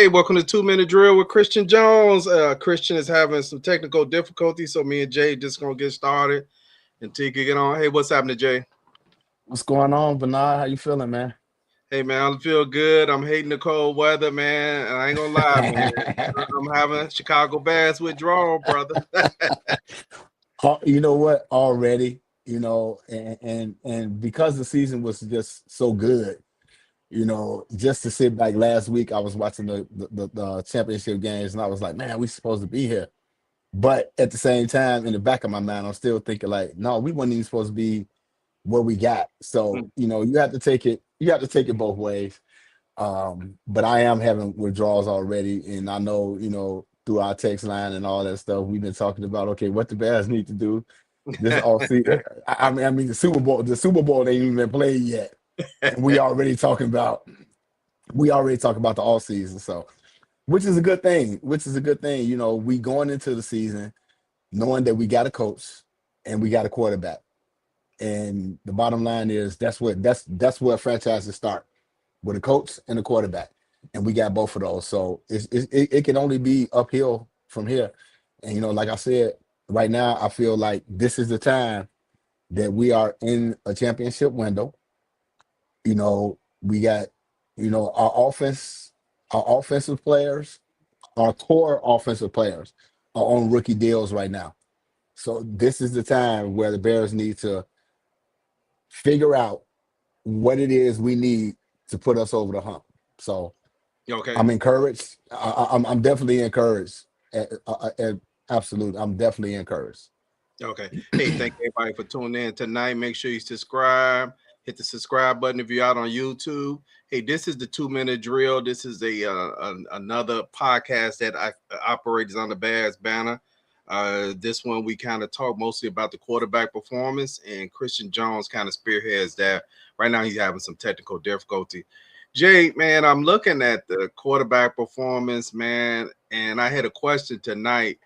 Hey, welcome to 2 Minute Drill with Cristen Jones. Christian is having some technical difficulties, so me and Jay just gonna get started until you can get on. Hey, what's happening, Jay? What's going on, Bernard? How you feeling, man? Hey, man, I feel good. I'm hating the cold weather, man. And I ain't gonna lie, man. I'm having Chicago Bears withdrawal, brother. You know what? Already, and because the season was just so good, just to sit back last week, I was watching the championship games, and I was like, man, we supposed to be here. But at the same time, in the back of my mind, I'm still thinking like, no, we weren't even supposed to be where we got. So, you have to take it. You have to take it both ways. But I am having withdrawals already, and I know, through our text line and all that stuff, we've been talking about okay, what the Bears need to do this all season. I mean, the Super Bowl ain't even been played yet, and we already talking about the all season. So, which is a good thing. Which is a good thing. We going into the season knowing that we got a coach and we got a quarterback, and the bottom line is that's where franchises start with a coach and a quarterback, and we got both of those. So it can only be uphill from here. And like I said, right now I feel like this is the time that we are in a championship window. We got our offensive players, our core offensive players are on rookie deals right now. So this is the time where the Bears need to figure out what it is we need to put us over the hump. So Okay. I'm encouraged. I'm definitely encouraged. Absolutely, I'm definitely encouraged. Okay. Hey, thank everybody for tuning in tonight. Make sure you subscribe. Hit the subscribe button if you're out on YouTube. Hey, this is the 2 Minute Drill. This is another podcast that I operates on the Bears banner. This one we kind of talk mostly about the quarterback performance, and Cristen Jones kind of spearheads that. Right now, he's having some technical difficulty. Jay, man, I'm looking at the quarterback performance, man, and I had a question tonight.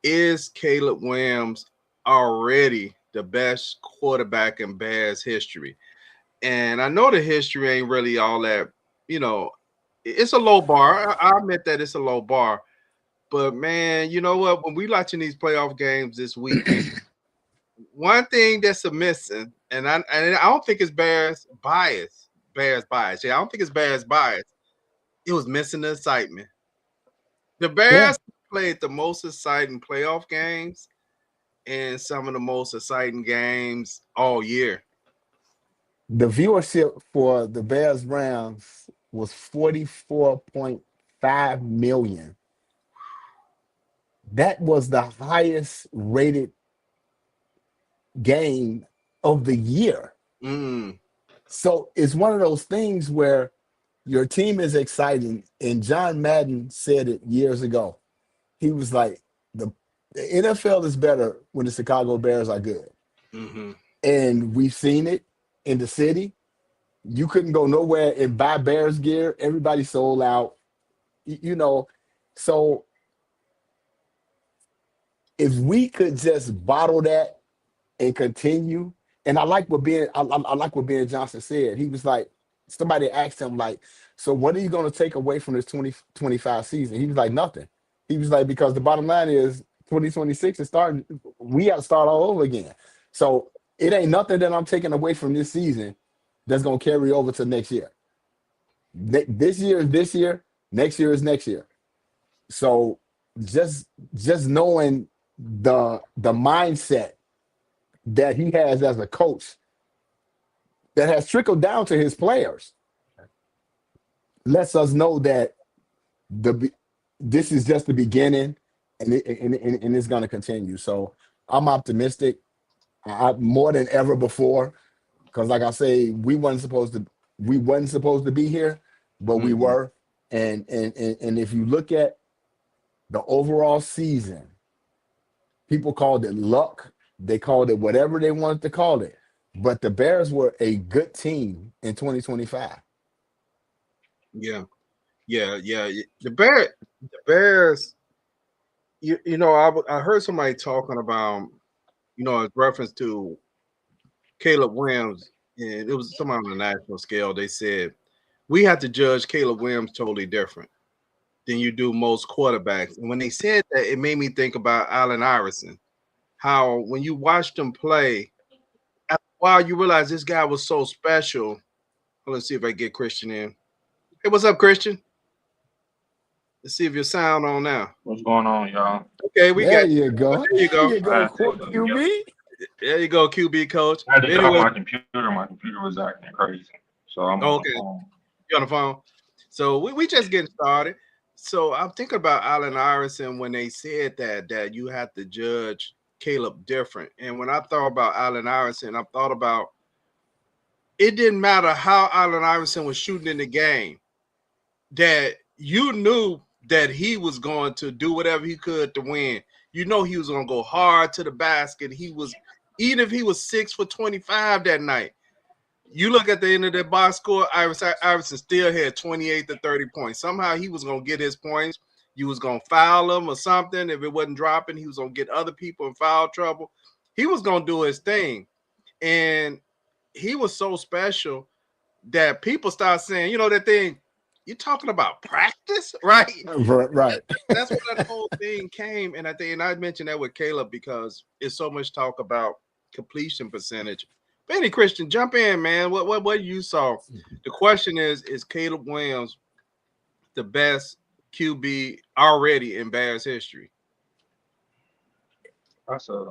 Is Caleb Williams already the best quarterback in Bears history? And I know the history ain't really all that, you know, it's a low bar. I admit that it's a low bar. But man, you know what? When we watching these playoff games this weekend, one thing that's a missing, and I don't think it's Bears bias. Bears bias. Yeah, I don't think it's Bears bias. It was missing the excitement. The Yeah, Bears played the most exciting playoff games and some of the most exciting games all year. the viewership for the Bears Rams was 44.5 million. That was the highest rated game of the year. Mm, So it's one of those things where your team is exciting. And John Madden said it years ago. He was like, the NFL is better when the Chicago Bears are good. hmm And we've seen it in the city. You couldn't go nowhere and buy Bears gear. Everybody sold out. You know, so if we could just bottle that and continue, and I like what Ben Johnson said. He was like, somebody asked him like, so what are you going to take away from this 2025 season? He was like, nothing. He was like, because the bottom line is 2026 is starting. We got to start all over again. So it ain't nothing that I'm taking away from this season that's going to carry over to next year. This year is this year. Next year is next year. So just knowing the mindset that he has as a coach that has trickled down to his players lets us know that the this is just the beginning, and it's going to continue. So I'm optimistic, more than ever before, because like I say, we wasn't supposed to be here, but we hmm were. And if you look at the overall season, people called it luck. They called it whatever they wanted to call it. But the Bears were a good team in 2025. Yeah, yeah. The Bears. I heard somebody talking about, a reference to Caleb Williams, and it was somebody on the national scale. They said we have to judge Caleb Williams totally different. than you do most quarterbacks. And when they said that, it made me think about Allen Iverson. How when you watched him play, after a while you realize this guy was so special. Well, let's see if I get Christian in. Hey, what's up, Christian? Let's see if your sound on now. What's going on, y'all? Okay, we There got you you. go. There you There go. you I go, had to, QB. There you go, QB coach. I had to drop Anyway, my computer. My computer was acting crazy, so I'm on okay, the phone. you on the phone. So we just getting started. So I'm thinking about Allen Iverson when they said that you have to judge Caleb different. And when I thought about Allen Iverson, I thought about it didn't matter how Allen Iverson was shooting in the game, that you knew that he was going to do whatever he could to win. You know he was going to go hard to the basket. He was, even if he was 6 for 25 that night. You look at the end of that box score, Iverson still had 28 to 30 points. Somehow he was going to get his points. You was going to foul him or something. If it wasn't dropping, he was going to get other people in foul trouble. He was going to do his thing. And he was so special that people start saying, you know, that thing, you're talking about practice, right? Right. That's where that whole thing came. And I mentioned that with Caleb because it's so much talk about completion percentage. Benny Christian, jump in, man. What you saw? The question is Caleb Williams the best QB already in Bears history? That's a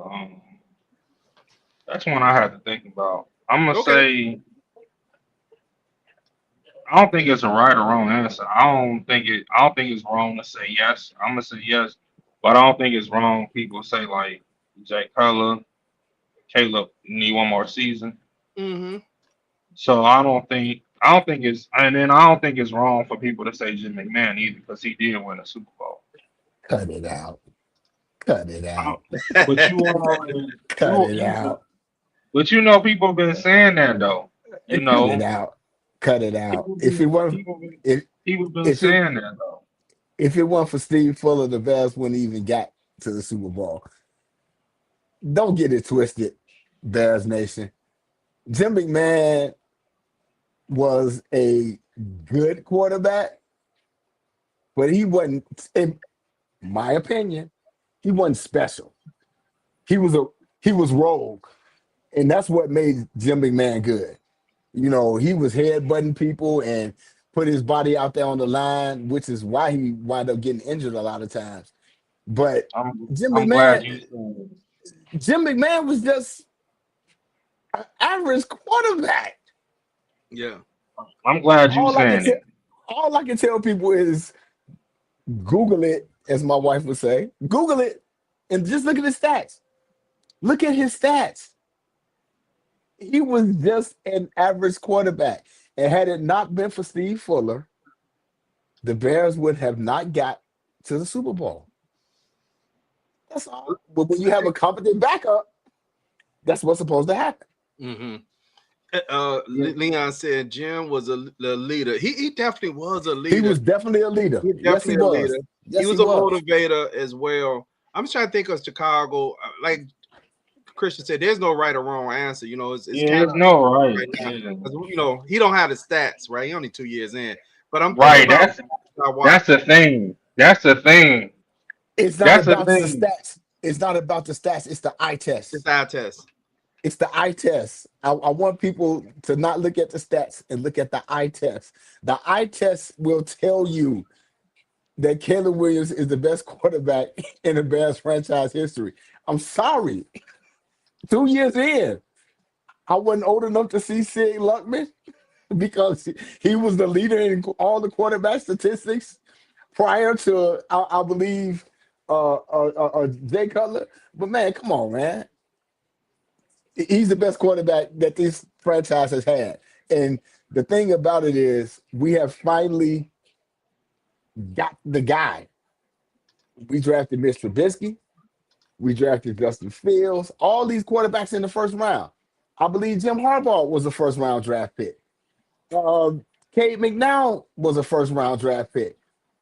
that's one I had to think about. I'm gonna Okay. say I don't think it's a right or wrong answer. I don't think it's wrong to say yes. I'm gonna say yes, but I don't think it's wrong. People say like Jay Cutler, Caleb need one more season. Mm-hmm. So I don't think it's and then I don't think it's wrong for people to say Jim McMahon either because he did win a Super Bowl. Cut it out. Cut it I out. don't- But you already Cut it out. but you know people have been saying that though. You Cut it know out. Cut it out. people been people been If people been if it saying that though. if it weren't for Steve Fuller, the Bears wouldn't even got to the Super Bowl. Don't get it twisted, Bears Nation. Jim McMahon was a good quarterback, but he wasn't, in my opinion, he wasn't special. He was a he was rogue, and that's what made Jim McMahon good. You know, he was headbutting people and put his body out there on the line, which is why he wound up getting injured a lot of times. But Jim I'm glad McMahon, you said it. Jim McMahon was just an average quarterback. Yeah. I'm glad you All I can saying tell, it. all I can tell people is Google it, as my wife would say. Google it and just look at his stats. Look at his stats. He was just an average quarterback. And had it not been for Steve Fuller, the Bears would have not got to the Super Bowl. That's all. But when you have a competent backup, that's what's supposed to happen. Mm-hmm. Yeah. Leon said Jim was the leader. He definitely was a He leader. was definitely a leader. He's Yes, he definitely a leader. was. He Yes, he was a was. motivator as well. I'm just trying to think of Chicago. Like Christian said, there's no right or wrong answer. You know, it's Yeah, kind it's of no right. right now Yeah. because you know he don't have the stats, right? He only 2 years in. But I'm thinking Right. about I That's watch. the thing. That's the thing. It's not That's the about the thing. stats. It's not about the stats. It's the eye It's test. eye test. It's the eye test. I want people to not look at the stats and look at the eye test. The eye test will tell you that Caleb Williams is the best quarterback in the Bears franchise history. I'm sorry. 2 years in, I wasn't old enough to see Sid Luckman because he was the leader in all the quarterback statistics prior to, I believe, Jay Cutler. But man, come on, man. He's the best quarterback that this franchise has had. And the thing about it is, we have finally got the guy. We drafted Mitch Trubisky. We drafted Justin Fields. All these quarterbacks in the first round. I believe Jim Harbaugh was a first round draft pick. Uh, Cade McNown was a first round draft pick.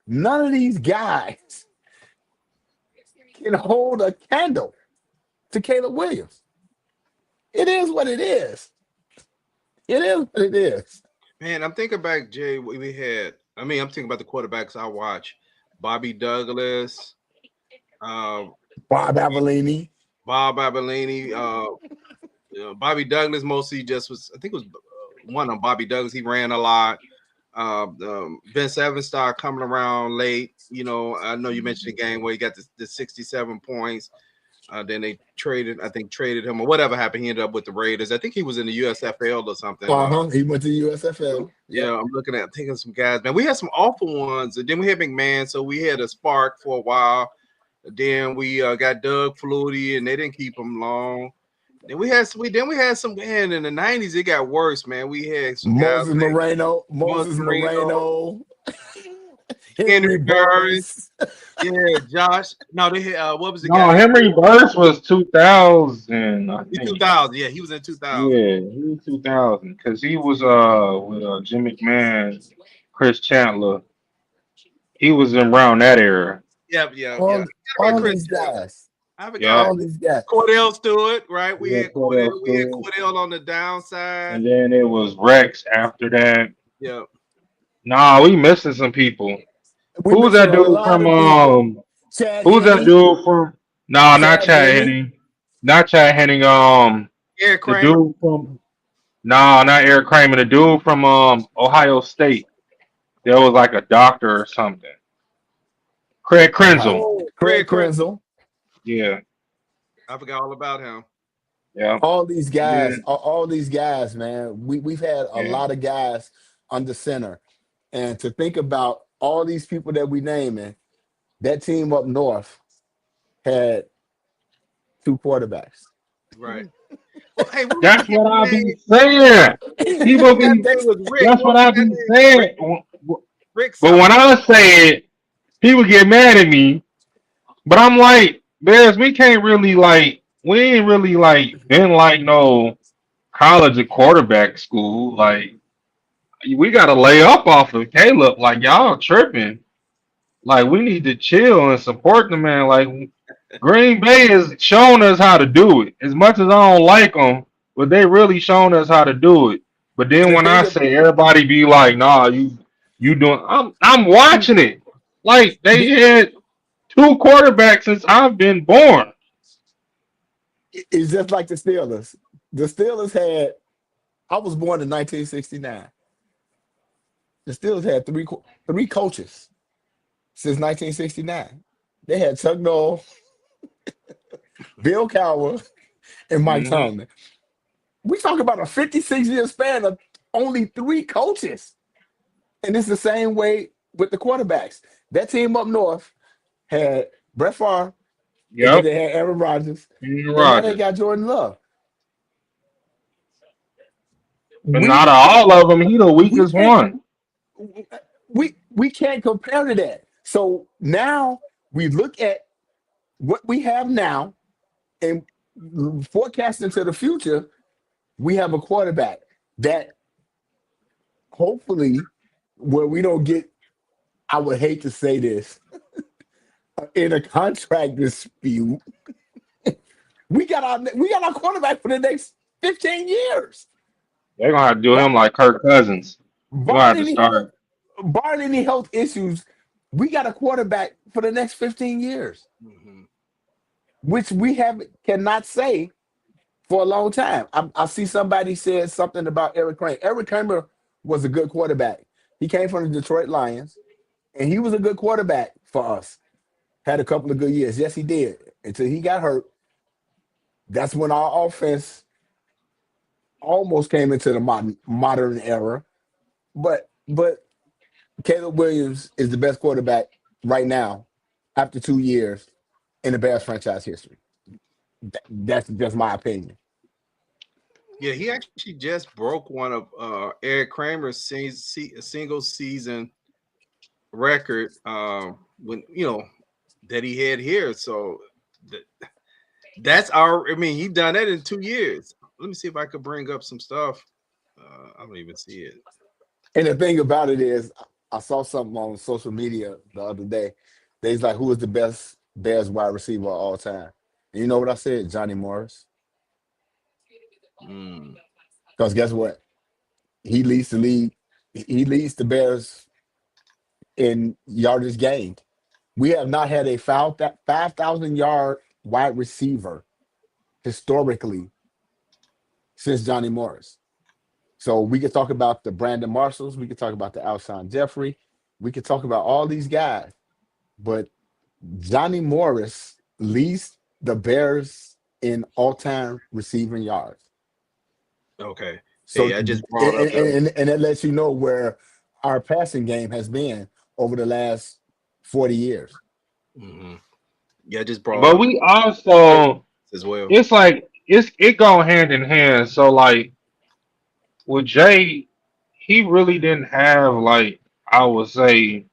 None of these guys can hold a candle to Caleb Williams. It is what it is. It is what it is. Man, I'm thinking back, Jay. We had. I mean, I'm thinking about the quarterbacks I watch. Bobby Douglas, uh, Bob Avellini. Bob Abellini, Bobby Douglas mostly just was. I think it was one on Bobby Douglas. He ran a lot. Vince Evans started coming around late. You know, I know you mentioned the game where he got the 67 points. Then they traded, I think, traded him or whatever happened. He ended up with the Raiders. I think he was in the USFL or something. He went to USFL. Yeah, Yep. I'm looking at thinking some guys. Man, we had some awful ones, and then we had McMahon. So we had a spark for a while. Then we got Doug Flutie, and they didn't keep him long. Then we had some man in the 90s. It got worse, man. We had some guys Moses like Moreno. Mark Moses Marino, Moreno. Henry Henry Burris. Burris. Yeah, Josh. No, they had what was the No, guy? Henry Burst was 2000, I He think. 2000. Yeah, he was in 2000. Yeah, he was 2000 because he was with Jim McMahon, Chris Chandler. He was in around that era. Yep, yeah, yeah. All, How about all Chris these Taylor? guys. I Yeah, forgot All these guys. Cordell Stewart, right? We yeah, had Cordell Cordell. We had Stewart, Cordell on the downside. and then it was Rex after that. Yeah, Nah, we missing some people. We Who's missing that a dude lot from of people. Chad Who's that Henney. dude from? No, not Chad Chad Henney. Henning. Not Chad Henning. Eric The Kramer. dude from no, not Eric Kramer. The dude from Ohio State. There was like a doctor or something. Craig Krenzel. Ohio. Craig Craig Kramer. Krenzel. Yeah, I forgot all about him. yeah, All these yeah, guys. All these guys, man. We've had a yeah. lot of guys under center. And to think about all these people that we naming, that team up north had two quarterbacks. Right. Well, hey, what was the That's guy's what I name? be saying. What People was that be. name? Was Rick? That's What what was I that be name? saying. Rick But when something. I say it, people get mad at me. But I'm like, Bears, we can't really like, we ain't really like been like no college or quarterback school. Like, we gotta lay up off of Caleb. Like, y'all tripping. Like, we need to chill and support the man. Like, Green Bay has shown us how to do it. As much as I don't like them, but they really shown us how to do it. But then The when I thing of say everybody be like, nah, you doing, I'm watching it. Like they the, had two quarterbacks since I've been born. it's just like the Steelers. The Steelers had. I was born in 1969. The Steelers had three coaches since 1969. They had Chuck Noll, Bill Cowher, and Mike Hmm. Tomlin. We talk about a 56-year span of only three coaches. And it's the same way with the quarterbacks. That team up north had Brett Favre, and then Yep. they had Aaron Rodgers, Aaron and now they Rodgers. got Jordan Love. But not We all of them. He the we weakest can't one. we can't compare to that. So now we look at what we have now and forecasting to the future. We have a quarterback that hopefully, where we don't get, I would hate to say this, in a contract dispute, we got our quarterback for the next 15 years. They're gonna have to do Bar- him like Kirk Cousins. They're gonna Barring have to any health, start. barring any health issues, we got a quarterback for the next 15 years, Mhm. which we have cannot say for a long time. I see somebody said something about Eric Kramer. Eric Kramer was a good quarterback. He came from the Detroit Lions, and he was a good quarterback for us. Had a couple of good years. Yes, he did. Until he got hurt. That's when our offense almost came into the modern era. But Caleb Williams is the best quarterback right now after 2 years in the Bears franchise history. That's just my opinion. Yeah, he actually just broke one of Eric Kramer's single season record when that he had here. So th- that's our. I mean, he done that in 2 years. Let me see if I could bring up some stuff. I don't even see it. And the thing about it is, I saw something on social media the other day. They's like, who is the best Bears wide receiver of all time? And you know what I said? Johnny Morris. Mm. Because guess what? He leads the league. He leads the Bears in yardage gained. We have not had a 5,000 yard wide receiver historically since Johnny Morris. So we could talk about the Brandon Marshalls, we could talk about the Alshon Jeffrey, we could talk about all these guys, but Johnny Morris leads the Bears in all-time receiving yards. Okay. So Hey, I just brought up the. and it lets you know where our passing game has been over the last 40 years. Mhm. Yeah, I just brought But up we the also, as well. it's like it go hand in hand. So like with Jay, he really didn't have like I would say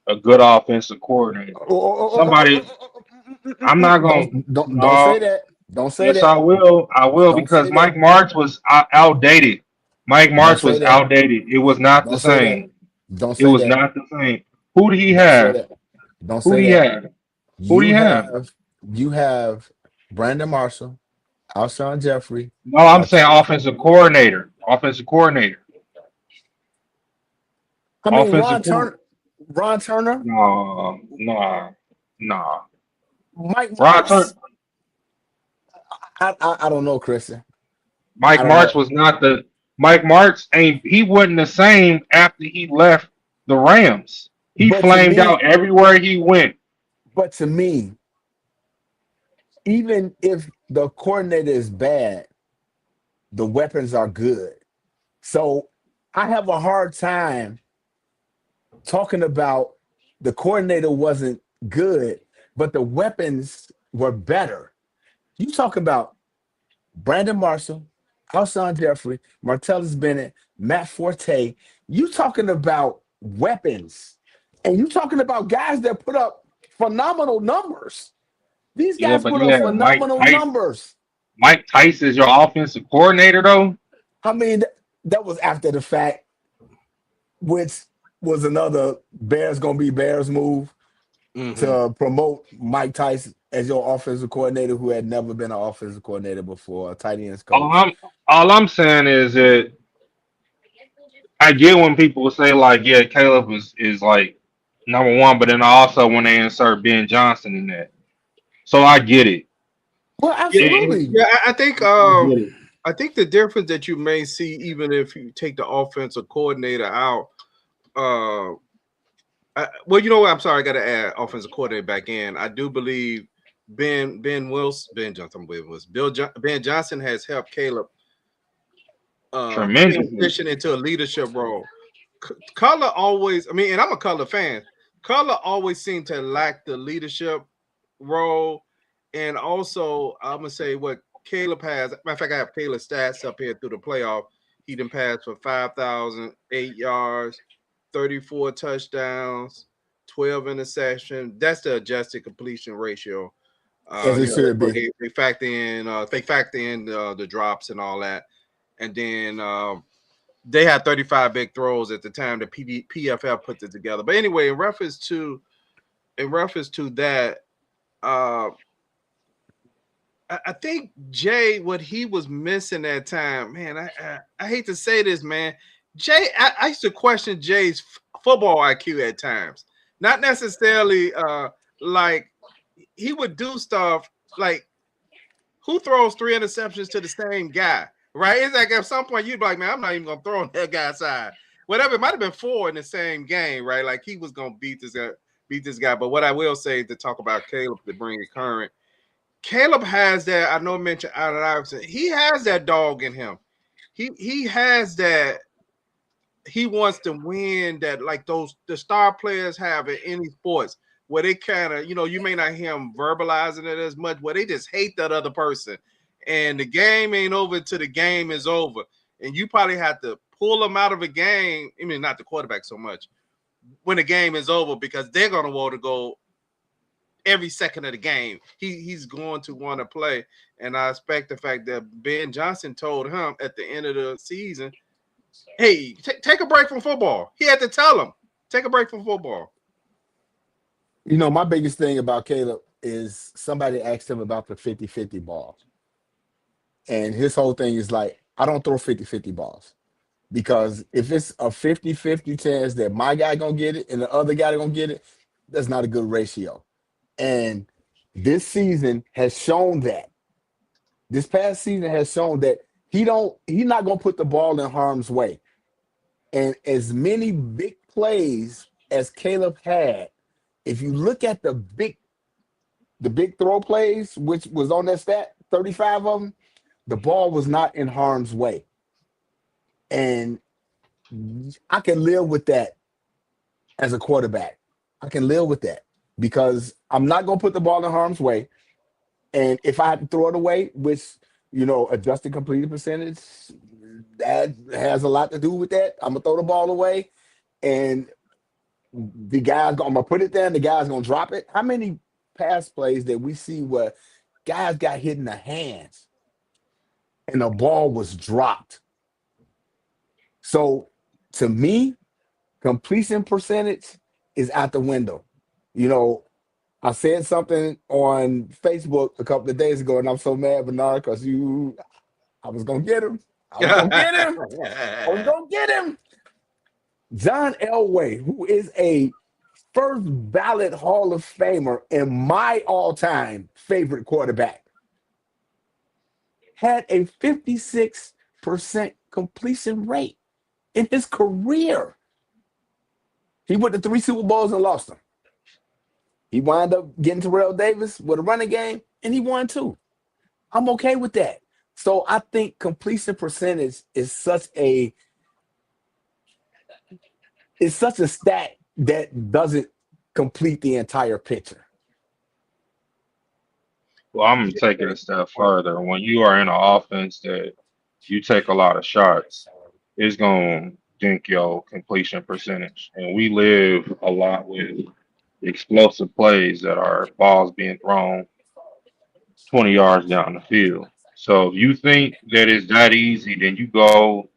a good offensive coordinator. Somebody, I'm not gonna Don't say no. that. Don't say Yes, that. I will. I will Don't because say that. Mike Martz was outdated. Mike Don't Martz say was that. outdated. It was not the Don't say that. same. Don't It say was that. not the same. Who did he Don't say have? that. Don't Who say did he that. have? Who did You he have? have you have Brandon Marshall, Alshon Jeffrey, No, I'm saying Martellus. offensive coordinator. Offensive coordinator. I mean Offensive coordinator. Ron Turner, No, no, no. Mike Ron Turner. Martz. I don't know, Christian. I Mike don't Martz know. was not the Mike Martz ain't he wasn't the same after he left the Rams. He But to flamed me, out everywhere he went. but to me, even if the coordinator is bad, the weapons are good. So I have a hard time talking about the coordinator wasn't good, but the weapons were better. You talk about Brandon Marshall, Alshon Jeffrey, Martellus Bennett, Matt Forte. You talking about weapons. And you talking about guys that put up phenomenal numbers. These Yeah, guys but put you up had phenomenal numbers. Mike Tice is your offensive coordinator though. I mean, that was after the fact, which was another Bears gonna be Bears move Hmm. to promote Mike Tyson as your offensive coordinator who had never been an offensive coordinator before, a tight ends All coach. I'm all I'm saying is that I get when people say like, yeah, Caleb is like number one, but then also when they insert Ben Johnson in that. So I get it. Well, And absolutely. Yeah, I think I get it. I think the difference that you may see, even if you take the offensive coordinator out, uh, well, you know what? I'm sorry, I got to add offensive coordinator back in. I do believe Ben Johnson, Ben Johnson has helped Caleb Tremendously. transition into a leadership role. Color always, I mean, and I'm a Color fan. Color always seemed to lack the leadership role, and also I'm gonna say what Caleb has. Matter of fact, I have Caleb's stats up here through the playoff. He done passed for 5,008 yards, 34 touchdowns, 12 interceptions. That's the adjusted completion ratio. As it That's should where be. they factor in the drops and all that, and then they had 35 big throws at the time the PFF put it together. But anyway, in reference to that, uh, I think Jay, what he was missing that time, man. I hate to say this, man. Jay, I used to question Jay's football IQ at times. Not necessarily like he would do stuff like who throws three interceptions to the same guy, right? It's like at some point you'd be like, man, I'm not even gonna throw on that guy's side. Whatever, it might have been four in the same game, right? Like he was gonna beat this guy. But what I will say to talk about Caleb to bring it current, Caleb has that. I know I mentioned Allen Iverson. He has that dog in him. He has that. He wants to win. That like those the star players have in any sports where they kind of you may not hear them verbalizing it as much. Where they just hate that other person, and the game ain't over till the game is over. And you probably have to pull them out of a game. I mean, not the quarterback so much when the game is over because they're gonna want to go every second of the game. He's going to want to play. And I expect the fact that Ben Johnson told him at the end of the season, hey, take a break from football. He had to tell him, take a break from football. My biggest thing about Caleb is somebody asked him about the 50-50 ball. And his whole thing is like, I don't throw 50-50 balls. Because if it's a 50-50 chance that my guy gonna get it and the other guy gonna get it, That's not a good ratio. And this season has shown that. This past season has shown that he's not gonna put the ball in harm's way. And as many big plays as Caleb had, if you look at the big throw plays, which was on that stat, 35 of them, the ball was not in harm's way. And I can live with that as a quarterback. I can live with that because I'm not going to put the ball in harm's way. And if I have to throw it away, which, adjusted completed percentage, that has a lot to do with that. I'm going to throw the ball away and I'm going to put it there and the guy's going to drop it. How many pass plays that we see where guys got hit in the hands and the ball was dropped? So to me, completion percentage is out the window. I said something on Facebook a couple of days ago, and I'm so mad, Bernard, because I was going to get him. I was going to get him. I was going to get him. John Elway, who is a first ballot Hall of Famer and my all-time favorite quarterback, had a 56% completion rate in his career. He went to 3 Super Bowls and lost them. He wound up getting Terrell Davis with a running game, and he won 2. I'm okay with that. So I think completion percentage is such a stat that doesn't complete the entire picture. Well, I'm gonna take it a step further. When you are in an offense that you take a lot of shots, it's gonna dink your completion percentage. And we live a lot with explosive plays that are balls being thrown 20 yards down the field. So if you think that it's that easy, then you go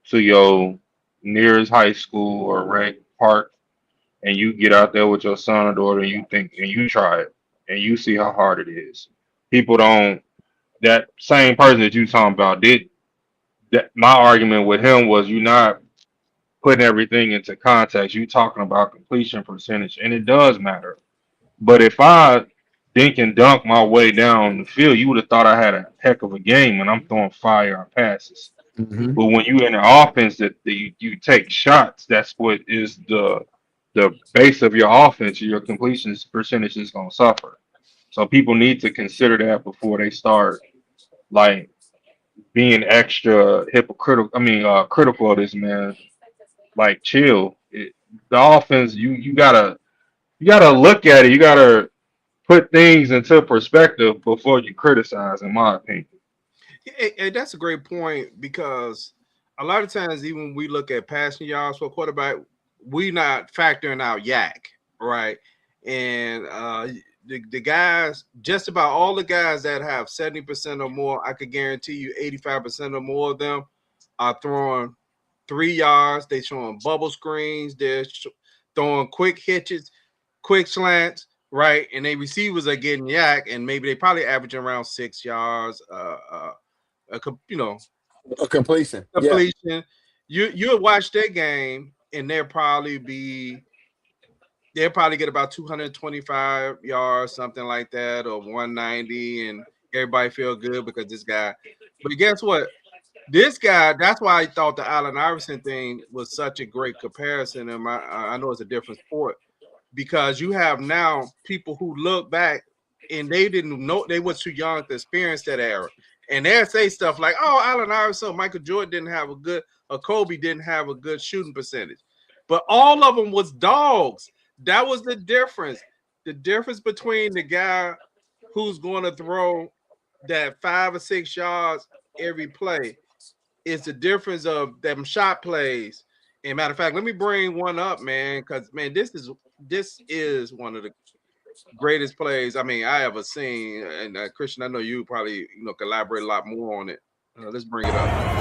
to your nearest high school or rec park and you get out there with your son or daughter and you try it and you see how hard it is. People don't, that same person that you talking about did that. My argument with him was you're not putting everything into context. You talking about completion percentage, and it does matter. But if I dink and dunk my way down the field, you would have thought I had a heck of a game when I'm throwing fire passes. Mm-hmm. But when you in an offense you take shots, that's what is the base of your offense. Your completion percentage is gonna suffer. So people need to consider that before they start like being extra hypocritical. Critical of this man. Like, chill. The offense, you gotta look at it. You gotta put things into perspective before you criticize, in my opinion. And that's a great point because a lot of times, even when we look at passing yards for a quarterback, we not factoring out yak, right? And the guys, just about all the guys that have 70% or more, I could guarantee you 85% or more of them are throwing 3 yards. They showing bubble screens. They're throwing quick hitches, quick slants, right? And they receivers are getting yak, and maybe they probably averaging around 6 yards. A Completion. completion. Yeah. You'll watch their game, and they'll probably get about 225 yards, something like that, or 190, and everybody feel good because this guy. But guess what? This guy, that's why I thought the Allen Iverson thing was such a great comparison. And I know it's a different sport because you have now people who look back and they didn't know, they were too young to experience that era. And they'll say stuff like, oh, Allen Iverson, Michael Jordan didn't have a good, or Kobe didn't have a good shooting percentage. But all of them was dogs. That was the difference. The difference between the guy who's going to throw that 5 or 6 yards every play is the difference of them shot plays. And matter of fact, let me bring one up, man, because man, this is one of the greatest plays I ever seen. And Christian, I know you probably collaborate a lot more on it. Let's bring it up.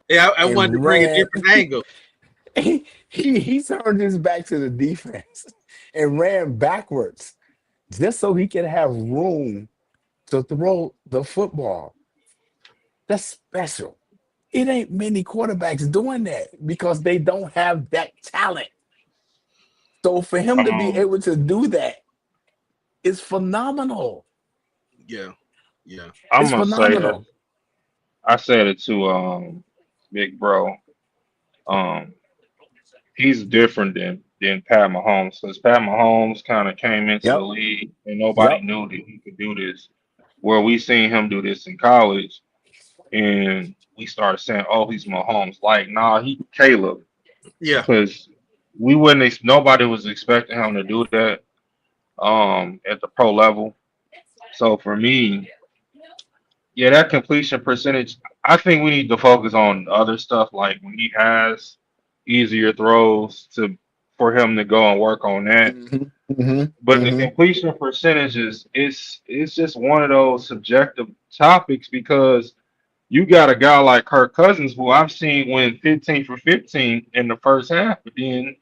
Yeah, I wanted to and bring a ran. different angle. He turned his back to the defense and ran backwards just so he could have room to throw the football. That's special. It ain't many quarterbacks doing that because they don't have that talent. So for him to be Um, able to do that is phenomenal. Yeah, yeah, I'm It's gonna say this. phenomenal. I said it to Big Bro. Um, he's different than Pat Mahomes because Pat Mahomes kind of came into the Yep. league and nobody Yep. knew that he could do this. Where we seen him do this in college, and we started saying, "Oh, he's Mahomes." Like, nah, he Caleb, yeah, because we wouldn't. Nobody was expecting him to do that at the pro level. So for me, yeah, that completion percentage, I think we need to focus on other stuff like when he has easier throws to for him to go and work on that. Hmm. Hmm. But the Hmm. completion percentages, it's just one of those subjective topics because you got a guy like Kirk Cousins who I've seen win 15 for 15 in the first half, but then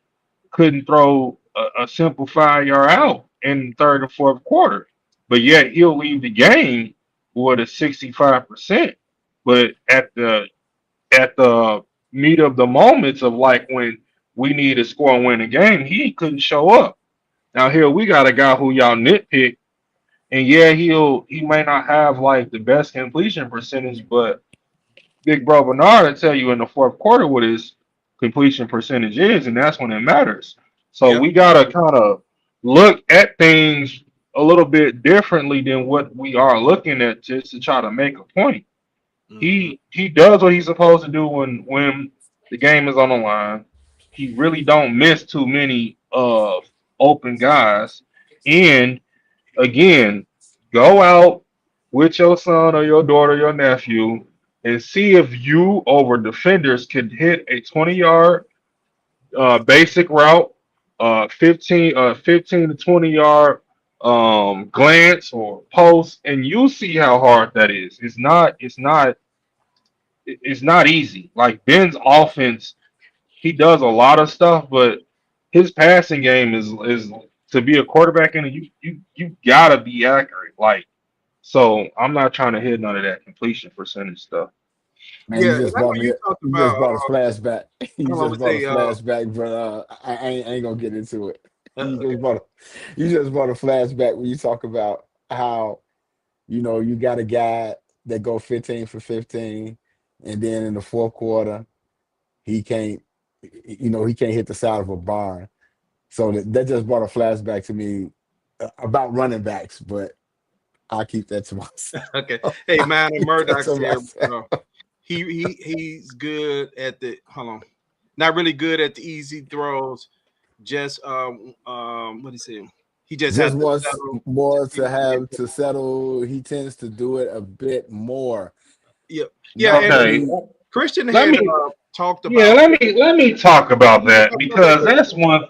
couldn't throw a simple 5 yard out in the third and fourth quarter. But yet he'll leave the game with a 65%. But at the meat of the moments of like when we need to score and win a game, he couldn't show up. Now here we got a guy who y'all nitpick, and yeah, he may not have like the best completion percentage, but Big Bro Bernard will tell you in the fourth quarter what his completion percentage is, and that's when it matters. So yeah. we gotta kind of look at things a little bit differently than what we are looking at just to try to make a point. Hmm. He does what he's supposed to do when the game is on the line. He really don't miss too many open guys. And again, go out with your son or your daughter, your nephew, and see if you over defenders can hit a 20-yard basic route, 15 to 20-yard glance or post, and you see how hard that is. It's not easy. Like Ben's offense, he does a lot of stuff, but his passing game is to be a quarterback in it, you gotta be accurate. Like so I'm not trying to hit none of that completion percentage stuff. Man, Yeah, you and just I know brought me. you talked You about. just brought a flashback. You Hold on, I'm just gonna brought a say. flashback, but I ain't gonna get into it. You Okay. just brought. You just brought a flashback when you talk about how you got a guy that go 15 for 15, and then in the fourth quarter he can't. He can't hit the side of a barn. So that just brought a flashback to me about running backs, but I'll keep that to myself. Okay. Hey, I'll man, and keep that Murdoch to said myself. he's good at the. Hold on, not really good at the easy throws. Just what he said. He just has Just to wants settle. more He to wants to get have to to the ball. settle. He tends to do it a bit more, Yeah, yeah, not and Okay, really. Christian let had me talked yeah, about. let me talk about that No, go because ahead. that's one.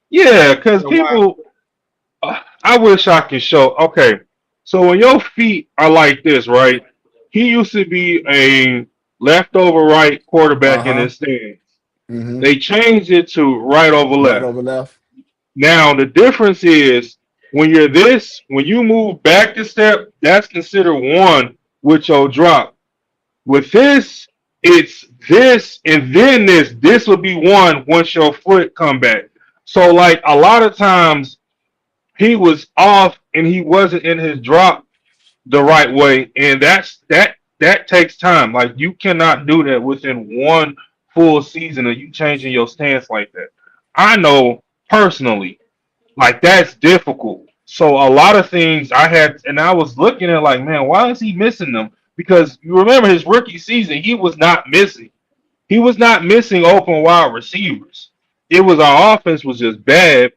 Yeah, because You know why? people, I wish I could show. Okay, so when your feet are like this, right? He used to be a leftover right quarterback in Uh-huh. his stance. Hmm. They changed it to right over Right left. over left. Now the difference is when you're this, when you move back a step, that's considered one with your drop. With this, it's this and then this. This would be one once your foot come back. So like a lot of times he was off and he wasn't in his drop the right way, and that takes time. Like you cannot do that within one full season of you changing your stance like that. I know personally, like that's difficult. So a lot of things I had, and I was looking at like, man, why is he missing them? Because you remember his rookie season, he was not missing. He was not missing open wide receivers. It was our offense was just bad,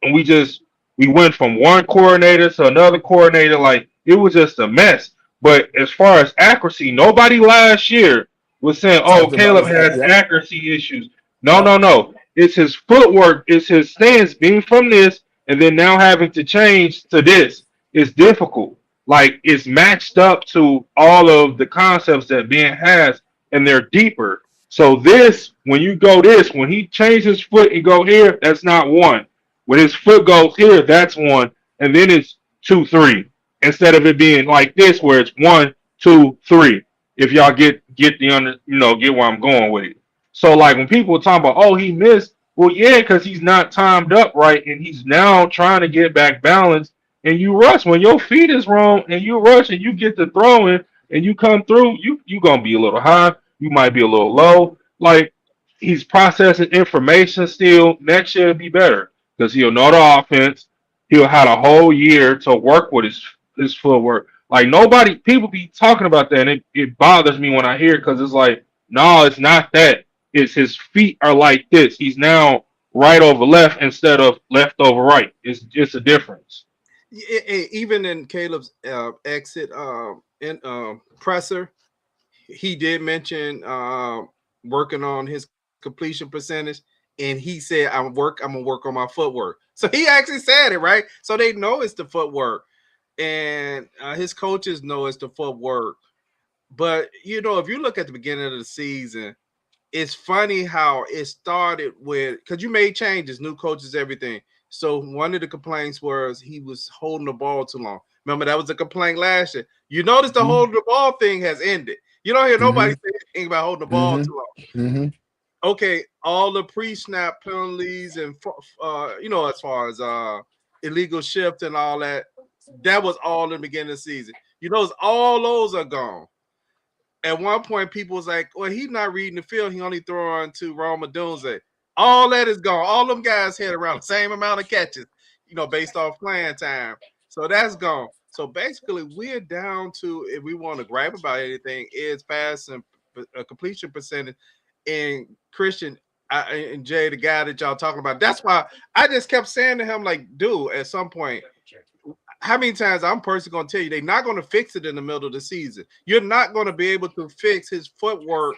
and we went from one coordinator to another coordinator. Like it was just a mess. But as far as accuracy, nobody last year was saying, "Oh, Talked about Caleb his. has Yep. accuracy issues." No, Yep. no, no. It's his footwork. It's his stance being from this, and then now having to change to this. It's difficult. Like it's matched up to all of the concepts that Ben has, and they're deeper. So this, when you go this, when he changes his foot and go here, that's not one. When his foot goes here, that's one, and then it's 2, 3. Instead of it being like this, where it's 1, 2, 3. If y'all get the under, get where I'm going with it. So like when people talk about, oh, he missed, well, yeah, because he's not timed up right, and he's now trying to get back balance. And you rush when your feet is wrong, and you rush and you get the throwing, and you come through, you gonna be a little high, you might be a little low. Like he's processing information still. Next year will be better because he'll know the offense. He'll have a whole year to work with his footwork. Like nobody, people be talking about that, and it bothers me when I hear it because it's like, no, it's not that. It's his feet are like this. He's now right over left instead of left over right. It's a difference. Even in Caleb's exit in presser, he did mention working on his completion percentage, and he said, I'm gonna work on my footwork." So he actually said it, right? So they know it's the footwork, and his coaches know it's the footwork. But if you look at the beginning of the season, it's funny how it started with, because you made changes, new coaches, everything. So one of the complaints was he was holding the ball too long. Remember, that was a complaint last year. You notice the Mm-hmm. holding the ball thing has ended. You don't hear nobody Mm-hmm. say anything about holding the ball Mm-hmm. too long. Mm-hmm. Okay, all the pre-snap penalties and as far as illegal shift and all that, that was all in the beginning of the season. All those are gone. At one point, people was like, "Well, he's not reading the field. He only throwing to Roma Dunze." All that is gone. All them guys had around the same amount of catches, based off playing time. So that's gone. So basically, we're down to, if we want to gripe about anything, is pass and completion percentage. And Christian and Jay, the guy that y'all talking about, that's why I just kept saying to him, like, dude, at some point, how many times I'm personally going to tell you they're not going to fix it in the middle of the season. You're not going to be able to fix his footwork.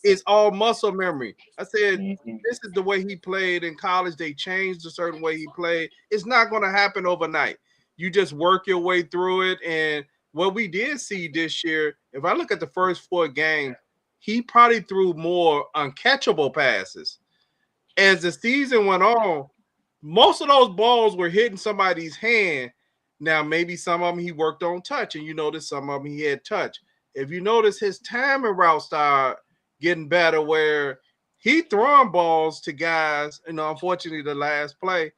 It's all muscle memory. I said, Mhm. this is the way he played in college. They changed a certain way he played. It's not going to happen overnight. You just work your way through it. And what we did see this year, if I look at the first 4 games, he probably threw more uncatchable passes. As the season went on, most of those balls were hitting somebody's hand. Now, maybe some of them he worked on touch, and you notice some of them he had touch. If you notice, his timing route started getting better, where he throwing balls to guys. Unfortunately, the last play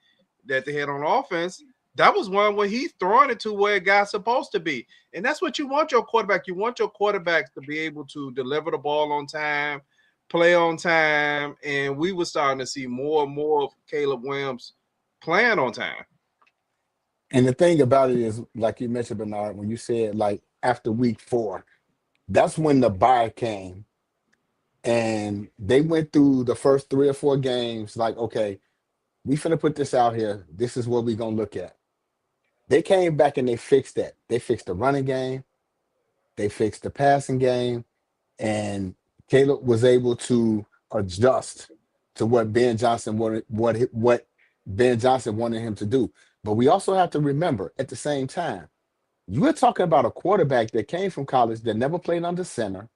that they had on offense, that was one where he's throwing it to where a guy's supposed to be. And that's what you want your quarterback. You want your quarterbacks to be able to deliver the ball on time, play on time, and we were starting to see more and more of Caleb Williams playing on time. And the thing about it is, like you mentioned, Bernard, when you said like after week 4, that's when the bye came, and they went through the first 3 or 4 games. Like, okay, we finna put this out here. This is what we gonna look at. They came back and they fixed that. They fixed the running game. They fixed the passing game, and Caleb was able to adjust to what Ben Johnson wanted, what Ben Johnson wanted him to do. But we also have to remember, at the same time, you're talking about a quarterback that came from college that never played under center.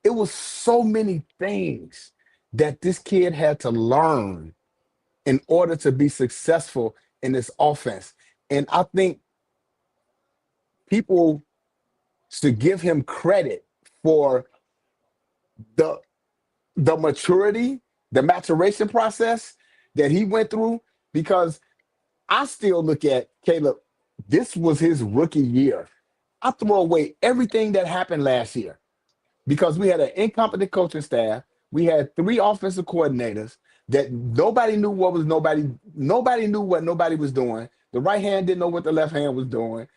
It was so many things that this kid had to learn in order to be successful in this offense. And I think people should give him credit for the maturity, the maturation process that he went through, because I still look at Caleb, this was his rookie year. I throw away everything that happened last year because we had an incompetent coaching staff. We had 3 offensive coordinators that nobody knew what nobody was doing. The right hand didn't know what the left hand was doing.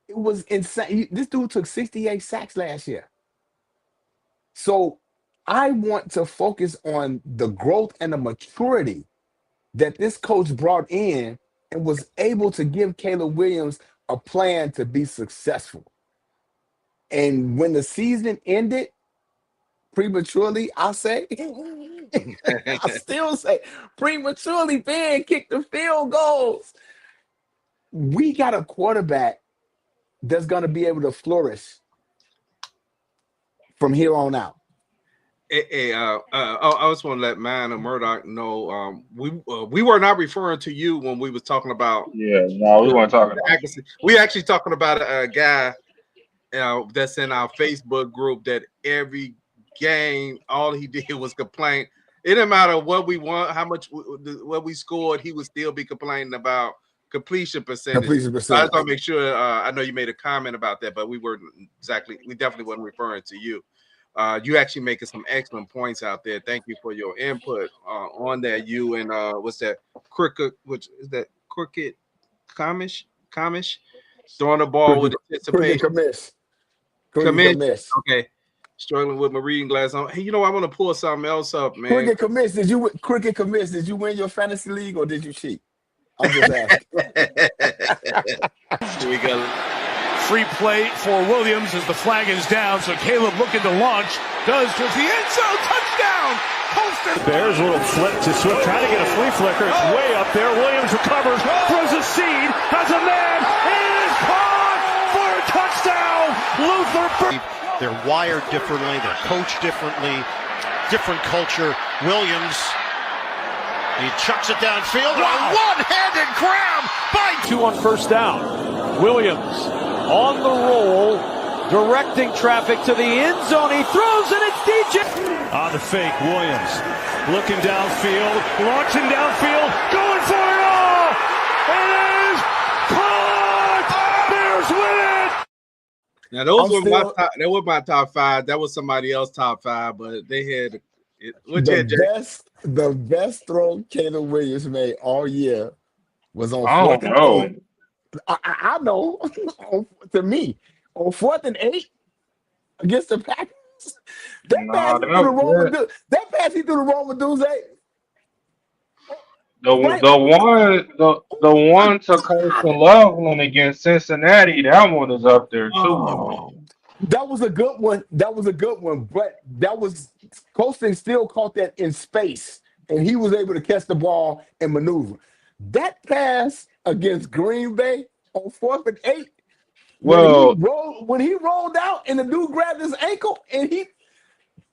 It was insane. This dude took 68 sacks last year. So I want to focus on the growth and the maturity that this coach brought in and was able to give Caleb Williams a plan to be successful. And when the season ended prematurely, I say, I still say prematurely, Ben kicked the field goals. We got a quarterback that's going to be able to flourish from here on out. I just want to let Man and Murdoch know we were not referring to you when we was talking about Yeah, no, we weren't talking about accuracy. We actually talking about a guy that's in our Facebook group that every game all he did was complain. It didn't matter what we won, how much what we scored, he would still be complaining about completion percentage. Completion So I just percentage. want to make sure. I know you made a comment about that, but we definitely wasn't referring to you. You actually making some excellent points out there. Thank you for your input on that. You and what's that crooked? Which is that crooked? Comish, throwing the ball with Cricket anticipation. commiss. Cricket Commish. commiss. Okay, struggling with my reading glass on. Hey, I want to pull something else up, man. Cricket commiss. Cricket commiss? Did you win your fantasy league or did you cheat? I'm just asking. Here we go. Free play for Williams as the flag is down. So Caleb looking to launch. Does towards the end zone. Touchdown. Colston. Bears a little flip to Swift. Trying to get a flea flicker. It's way up there. Williams recovers. Throws a seed. Has a man. It is caught for a touchdown. Luther. They're wired differently. They're coached differently. Different culture. Williams. He chucks it downfield. Wow. One-handed grab by 2 on first down. Williams on the roll, directing traffic to the end zone. He throws and it's DJ. On the fake, Williams looking downfield, launching downfield, going for it all. It is caught. Bears win it. Now that was my top 5. That was somebody else's top 5, but they had it. The best throw Caleb Williams made all year was on I don't know. I know. To me, on 4th and 8 against the Packers, that pass he threw the wrong with Duze. The one to Carson Loveland against Cincinnati, that one is up there too. That was a good one. But Colston still caught that in space, and he was able to catch the ball and maneuver. That pass against Green Bay on 4th and 8, when he rolled out and the dude grabbed his ankle, and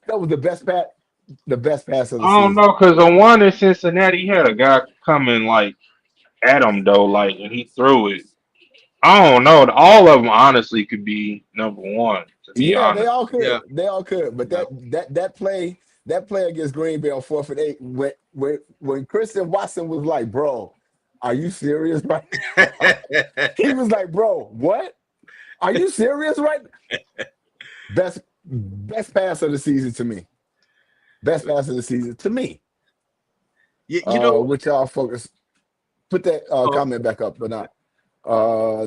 that was the best pass of the season. I don't know, because the one in Cincinnati had a guy coming like at him though, and he threw it. I don't know. All of them honestly could be number one. Yeah, they all could. Yeah. They all could. But that play against Green Bay on 4th and 8, when Kristen Watson was like, "Bro, are you serious right now?" He was like, "Bro, what? Are you serious right now?" Best pass of the season to me. Best pass of the season to me. Which y'all focus. Put that comment back up, but not.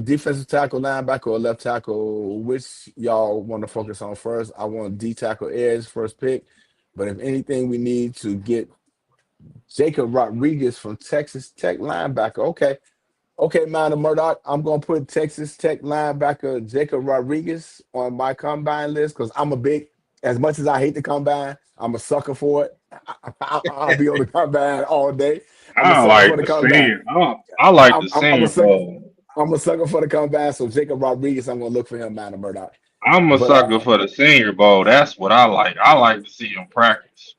Defensive tackle, linebacker, or left tackle, which y'all want to focus on first? I want D tackle edge first pick, but if anything, we need to get Jacob Rodriguez from Texas Tech linebacker. Okay, Minor Murdoch, I'm gonna put Texas Tech linebacker Jacob Rodriguez on my combine list because as much as I hate the combine, I'm a sucker for it. I'll be on the combine all day. I like the senior. I'm a sucker for the combine, so Jacob Rodriguez, I'm going to look for him, Minor Murdoch. I'm a sucker for the Senior Bowl. That's what I like. I like to see him practice.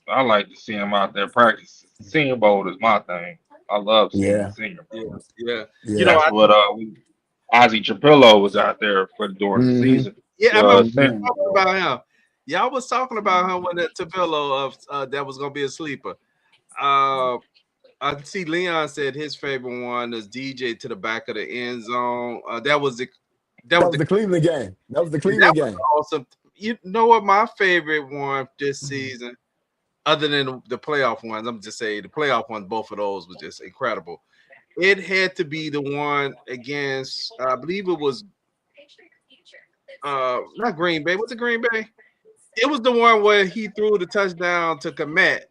I like to see him out there practice. Senior Bowl is my thing. I love seeing the Senior Bowl. Yeah. That's what Ozzie Trapillo was out there for during the season. Yeah, I was talking about him. Y'all was talking about him when that Trapillo that was going to be a sleeper. I see Leon said his favorite one is DJ to the back of the end zone. That was the Cleveland game. That was the Cleveland game. Awesome. You know what? My favorite one this season, other than the playoff ones, I'm just saying the playoff ones, both of those was just incredible. It had to be the one against, I believe it was not Green Bay. What's it, Green Bay? It was the one where he threw the touchdown to Komet.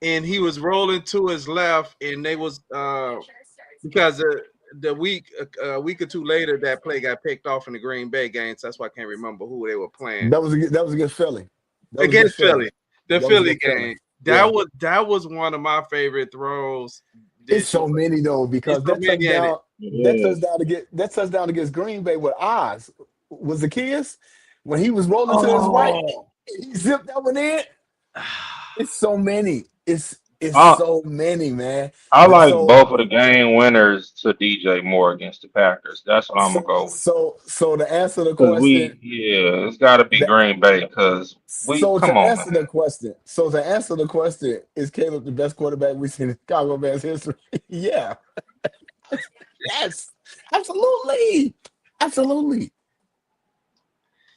And he was rolling to his left, and they was because the week or two later that play got picked off in the Green Bay game. So that's why I can't remember who they were playing. That was against Philly. Against Philly, the Philly game. That was one of my favorite throws. It's so many though because that touchdown against Green Bay with Oz was the Zacchaeus when he was rolling to his right. He zipped that one in. It's so many. It's I, so many, man. I But like both of the game winners to DJ Moore against the Packers. That's what I'm so gonna go with. so to answer the Cause question, it's got to be the, Green Bay. Cause so come to on, answer man. the question, is Caleb the best quarterback we've seen in Chicago Bears history? Yeah. Yes. Absolutely. Absolutely.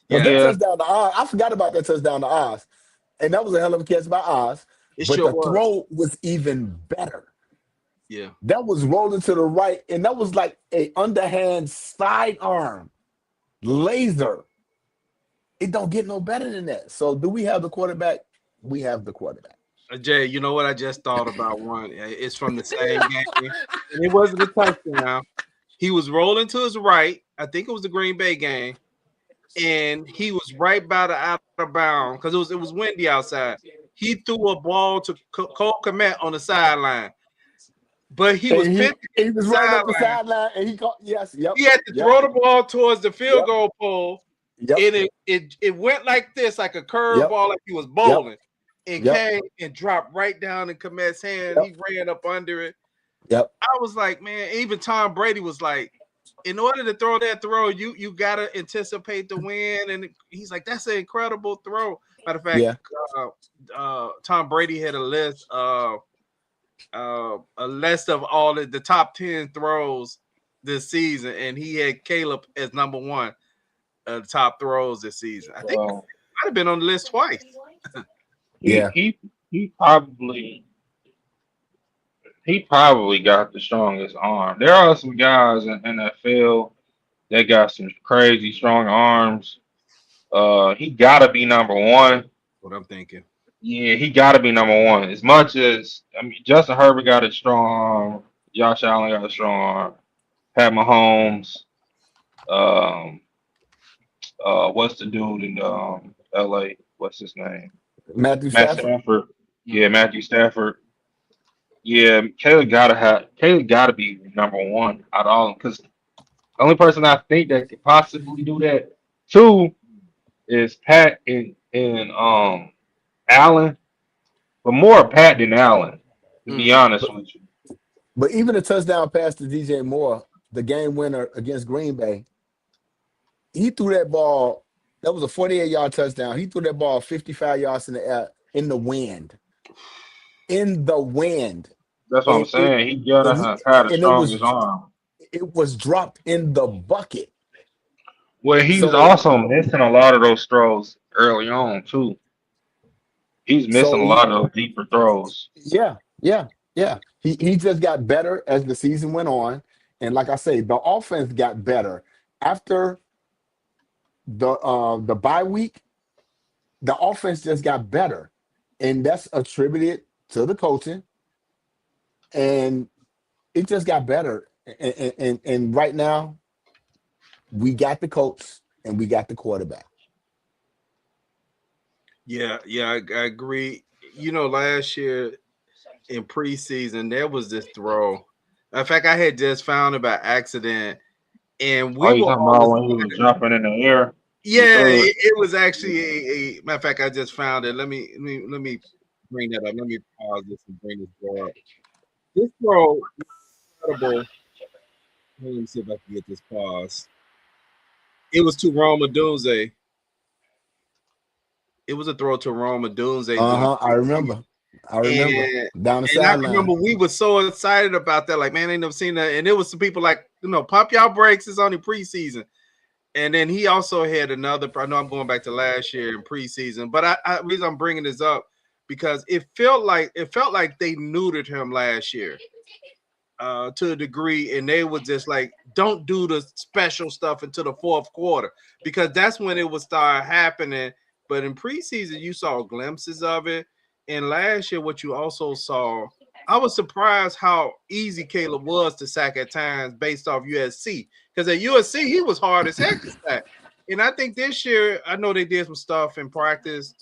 Because Yeah, that Yeah, touchdown to Oz, I forgot about that touchdown to Oz. And that was a hell of a catch by Oz. it But sure the was. throw was even better. Yeah. That was rolling to the right, and that was like a underhand sidearm laser. It don't get no better than that. So, do we have the quarterback? We have the quarterback. Jay, you know what I just thought about one? It's from the same game, and it wasn't a touchdown. He was rolling to his right. I think it was the Green Bay game, and he was right by the out of bounds because it was windy outside. He threw a ball to Cole Kmet on the sideline, but he was And pitching he the was running up the sideline. sideline, and he caught. Yes, yep, He had to yep, throw the ball towards the field yep, goal pole, yep, and it went like this, like a curve yep, ball, like he was yep, bowling. It yep, came and dropped right down in Kmet's hand. yep, He ran up under it. yep. I was like, man, even Tom Brady was like, in order to throw that throw, you gotta anticipate the win. And he's like, that's an incredible throw. Matter of fact, Yeah, Tom Brady had a list of all the top 10 throws this season, and he had Caleb as number one top throws this season. I think well, might have been on the list twice. he yeah, he he probably he probably got the strongest arm. There are some guys in NFL that got some crazy strong arms. He gotta be number one. What I'm thinking. Yeah, he gotta be number one. As much as Justin Herbert got a strong arm, Josh Allen got a strong arm, Pat Mahomes, um, what's the dude in L.A.? What's his name? Matthew Matt Stafford. Stafford. Yeah, Mhm. Matthew Stafford. Yeah, Caleb gotta be number one out of all of them because the only person I think that could possibly do that too is Pat and Allen, but more Pat than Allen, to be Mhm. honest But with you. but even a touchdown pass to DJ Moore, the game winner against Green Bay, he threw that ball. That was a 48-yard touchdown. He threw that ball 55 yards in the air in the wind. In the wind. That's what I'm And it saying. He gotta and he have the and strongest arm. it was dropped in the bucket. Well, he was So also missing a lot of those throws early on too. He's missing so a he lot of those deeper throws. yeah, yeah, yeah. He just got better as the season went on. And like I say, the offense got better after the bye week. The offense just got better. And that's attributed to the coaching. And it just got better. And right now, we got the coach and we got the quarterback. Yeah, I agree. Last year in preseason, there was this throw. In fact, I had just found it by accident, and Oh, we you were talking all about when he was excited. jumping in the air? You Yeah, threw it. it was actually a matter of fact. I just found it. Let me bring that up. Let me pause this and bring this throw up. This throw was incredible. Let me see if I can get this pause. It was to Roma Dunze. It was a throw to Roma Dunze during Uh-huh. I preseason. remember. I remember. And Down the I sideline. remember we were so excited about that. Like, man, I ain't never seen that. And there was some people like, pump y'all brakes. It's only preseason. And then he also had another. I know I'm going back to last year in preseason, but I reason I'm bringing this up because it felt like they neutered him last year to a degree, and they were just like, don't do the special stuff until the fourth quarter because that's when it would start happening. But in preseason, you saw glimpses of it, and last year, what you also saw, I was surprised how easy Caleb was to sack at times based off USC because at USC he was hard as heck to sack. And I think this year, I know they did some stuff in practice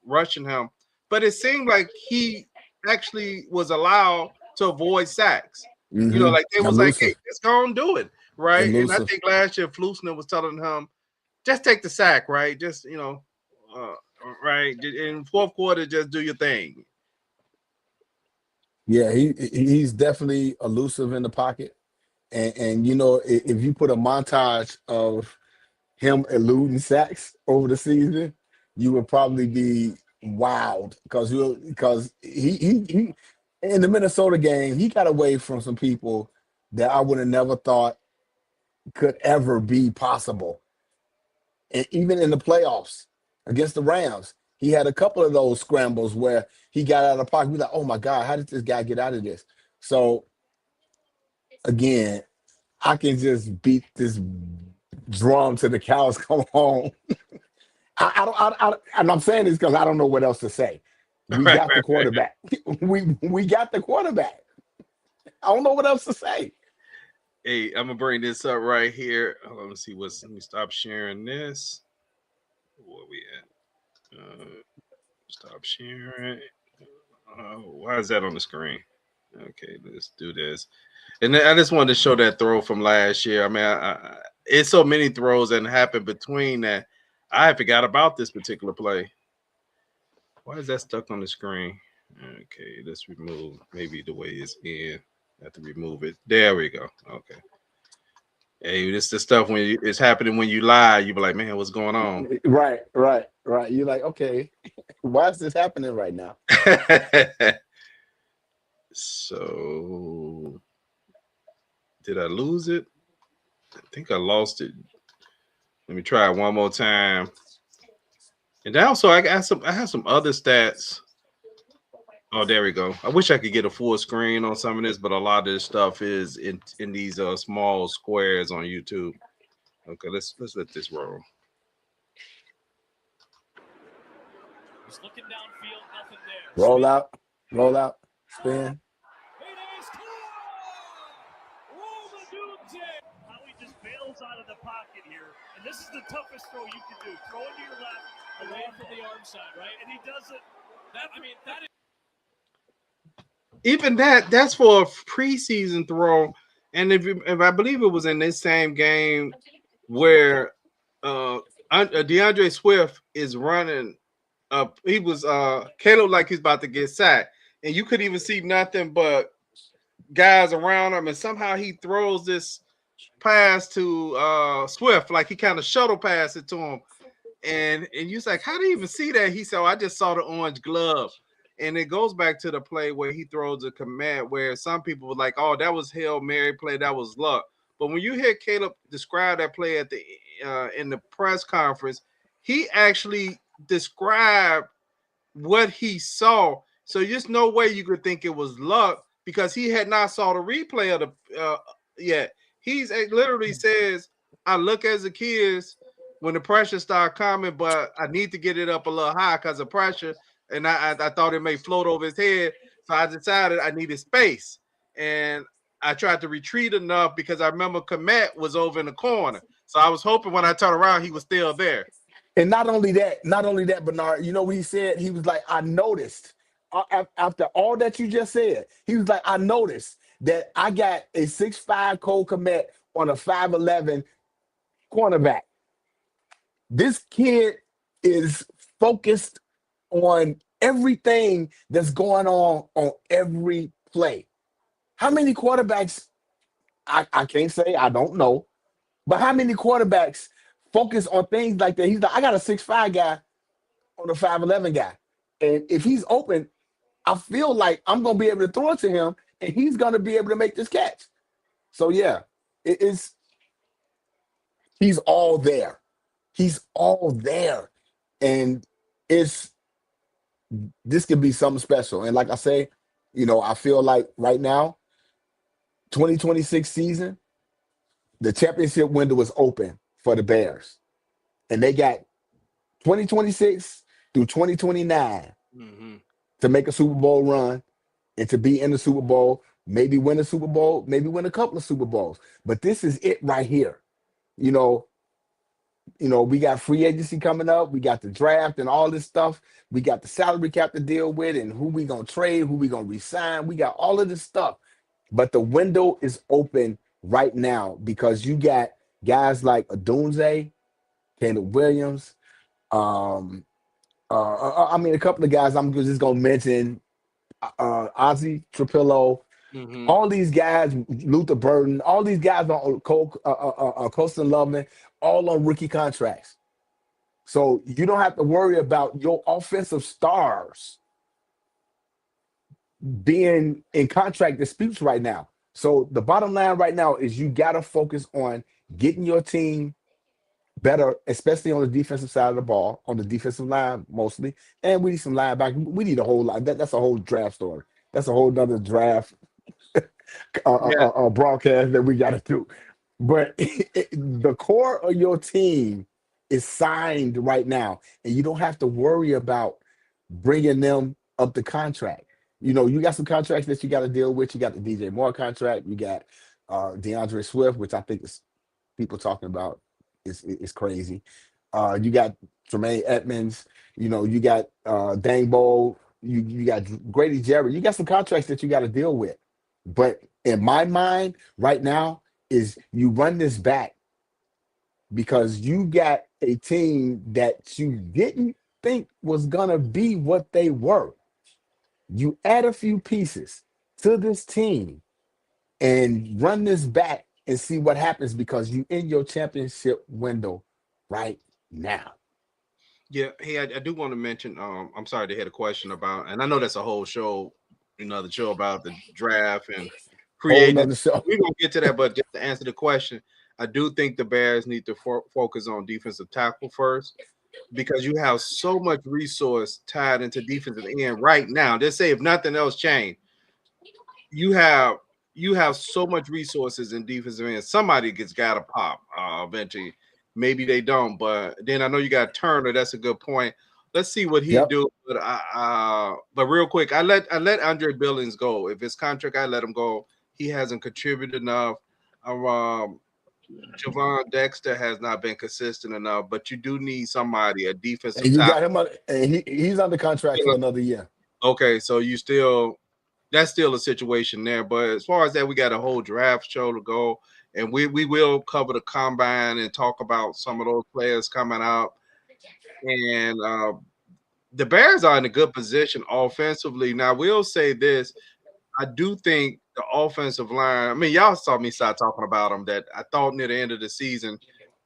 rushing him, but it seemed like he actually was allowed to avoid sacks. Like they was like, hey, Elusive. just go and do it, right? And I Elusive. think last year Flusner was telling him, just take the sack, right? Just uh, right? In fourth quarter, just do your thing. Yeah, he's definitely elusive in the pocket. And if you put a montage of him eluding sacks over the season, you would probably be wowed because he in the Minnesota game, he got away from some people that I would have never thought could ever be possible. And even in the playoffs against the Rams, he had a couple of those scrambles where he got out of the pocket. We like, oh my God, how did this guy get out of this? So again, I can just beat this drum till the cows come home. And I'm saying this because I don't know what else to say. We got the quarterback. We got the quarterback. I don't know what else to say. Hey, I'm gonna bring this up right here. Let me see let me stop sharing this. Where we at? Stop sharing. Why is that on the screen? Okay, let's do this. And I just wanted to show that throw from last year. I mean, it's so many throws that happened between that. I forgot about this particular play. Why is that stuck on the screen? Okay, let's remove maybe the way it's in. I have to remove it. There we go. Okay. Hey, this the stuff when it's happening when you lie. You be like, man, what's going on? Right. You're like, okay, why is this happening right now? So, did I lose it? I think I lost it. Let me try it one more time. And also, I have some other stats. Oh, there we go. I wish I could get a full screen on some of this, but a lot of this stuff is in these small squares on YouTube. Okay, let's let this roll. He's looking downfield, nothing there. Roll out, spin. Howie just bails out of the pocket here, and this is the toughest throw you can do. Throw it to your left, away from the arm side, right? And he does it. That is. Even that's for a preseason throw, and if I believe it was in this same game where DeAndre Swift is running up, he was Caleb like he's about to get sacked, and you couldn't even see nothing but guys around him, and somehow he throws this pass to Swift, like he kind of shuttle pass it to him, and you're like, how do you even see that? He said, oh, I just saw the orange glove. And it goes back to the play where he throws a command where some people were like, oh, that was Hail Mary play, that was luck. But when you hear Caleb describe that play at the in the press conference, he actually described what he saw. So just no way you could think it was luck because he had not saw the replay of the yet. He's literally says, I look as a kid when the pressure started coming, but I need to get it up a little high because of pressure. And I thought it may float over his head. So I decided I needed space. And I tried to retreat enough because I remember Komet was over in the corner. So I was hoping when I turned around, he was still there. And not only that, Bernard, you know what he said? He was like, I noticed after all that you just said, he was like, I noticed that I got a 6'5" Cole Komet on a 5'11" cornerback. This kid is focused on everything that's going on every play. How many quarterbacks, I can't say, I don't know, but how many quarterbacks focus on things like that? He's like, I got a 6'5" guy on a 5'11" guy. And if he's open, I feel like I'm going to be able to throw it to him, and he's going to be able to make this catch. So, yeah, he's all there. He's all there. And this could be something special. And like I say, I feel like right now, 2026 season, the championship window is open for the Bears. And they got 2026 through 2029 to make a Super Bowl run and to be in the Super Bowl, maybe win a Super Bowl, maybe win a couple of Super Bowls. But this is it right here. We got free agency coming up. We got the draft and all this stuff. We got the salary cap to deal with and who we going to trade, who we going to resign. We got all of this stuff. But the window is open right now because you got guys like Odunze, Caleb Williams, I mean, a couple of guys I'm just gonna mention: Ozzy Trapillo, Mm-hmm. all these guys, Luther Burden, all these guys on Colston Loveland, all on rookie contracts. So you don't have to worry about your offensive stars being in contract disputes right now. So the bottom line right now is you got to focus on getting your team better, especially on the defensive side of the ball, on the defensive line mostly. And we need some linebackers. We need a whole lot. That's a whole draft story. That's a whole nother draft Yeah. broadcast that we got to do. But the core of your team is signed right now, and you don't have to worry about bringing them up the contract. You know, you got some contracts that you got to deal with. You got the DJ Moore contract. You got DeAndre Swift, which I think is people talking about is crazy. You got Tremaine Edmonds. You know, you got Dangbo. You got Grady Jerry. You got some contracts that you got to deal with. But in my mind, right now, is you run this back because you got a team that you didn't think was gonna be what they were. You add a few pieces to this team and run this back and see what happens because you in your championship window right now. Yeah. Hey, I do want to mention. I'm sorry to hit a question about, and I know that's a whole show, another show about the draft and Whole creating. nother show. We're gonna get to that, but just to answer the question, I do think the Bears need to focus on defensive tackle first because you have so much resource tied into defensive end right now. Just say if nothing else changed, you have so much resources in defensive end. Somebody gets got to pop eventually. Maybe they don't, but then I know you got Turner. That's a good point. Let's see what he Yep. do. But real quick, I let Andre Billings go. If his contract, I let him go. He hasn't contributed enough. Javon Dexter has not been consistent enough, but you do need somebody, a defensive And you got tackle. him and he's under contract for another year. Okay, so that's still a situation there. But as far as that, we got a whole draft show to go, and we will cover the combine and talk about some of those players coming out. And the Bears are in a good position offensively. Now, we'll say this: I do think the offensive line. I mean, y'all saw me start talking about them. That I thought near the end of the season,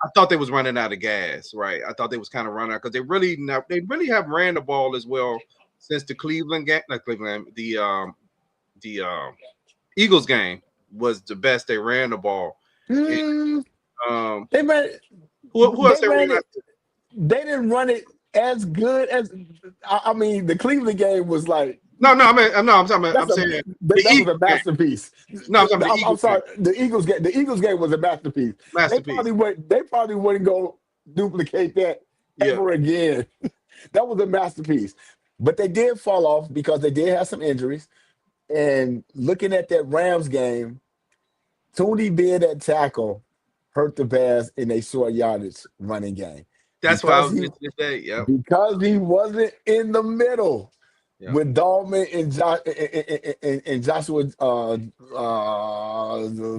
I thought they was running out of gas. Right? I thought they was kind of running out because they really have ran the ball as well since the Cleveland game. Not Cleveland. The Eagles game was the best they ran the ball. And, Mm, um, they ran who else they they ran? ran it. They didn't run it as good as I mean the Cleveland game was like No, I mean, no, I'm saying the that was Eagles a game. masterpiece. No, I'm talking about the I'm Eagles sorry, game. the Eagles game was a masterpiece. Masterpiece. They probably wouldn't go duplicate that Yeah. ever again. That was a masterpiece. But they did fall off because they did have some injuries. And looking at that Rams game, Tony being at tackle hurt the Bears in a short yardage running game That's why I because was mentioning today. Yep. he wasn't in the middle Yep. with Dahlman and Joshua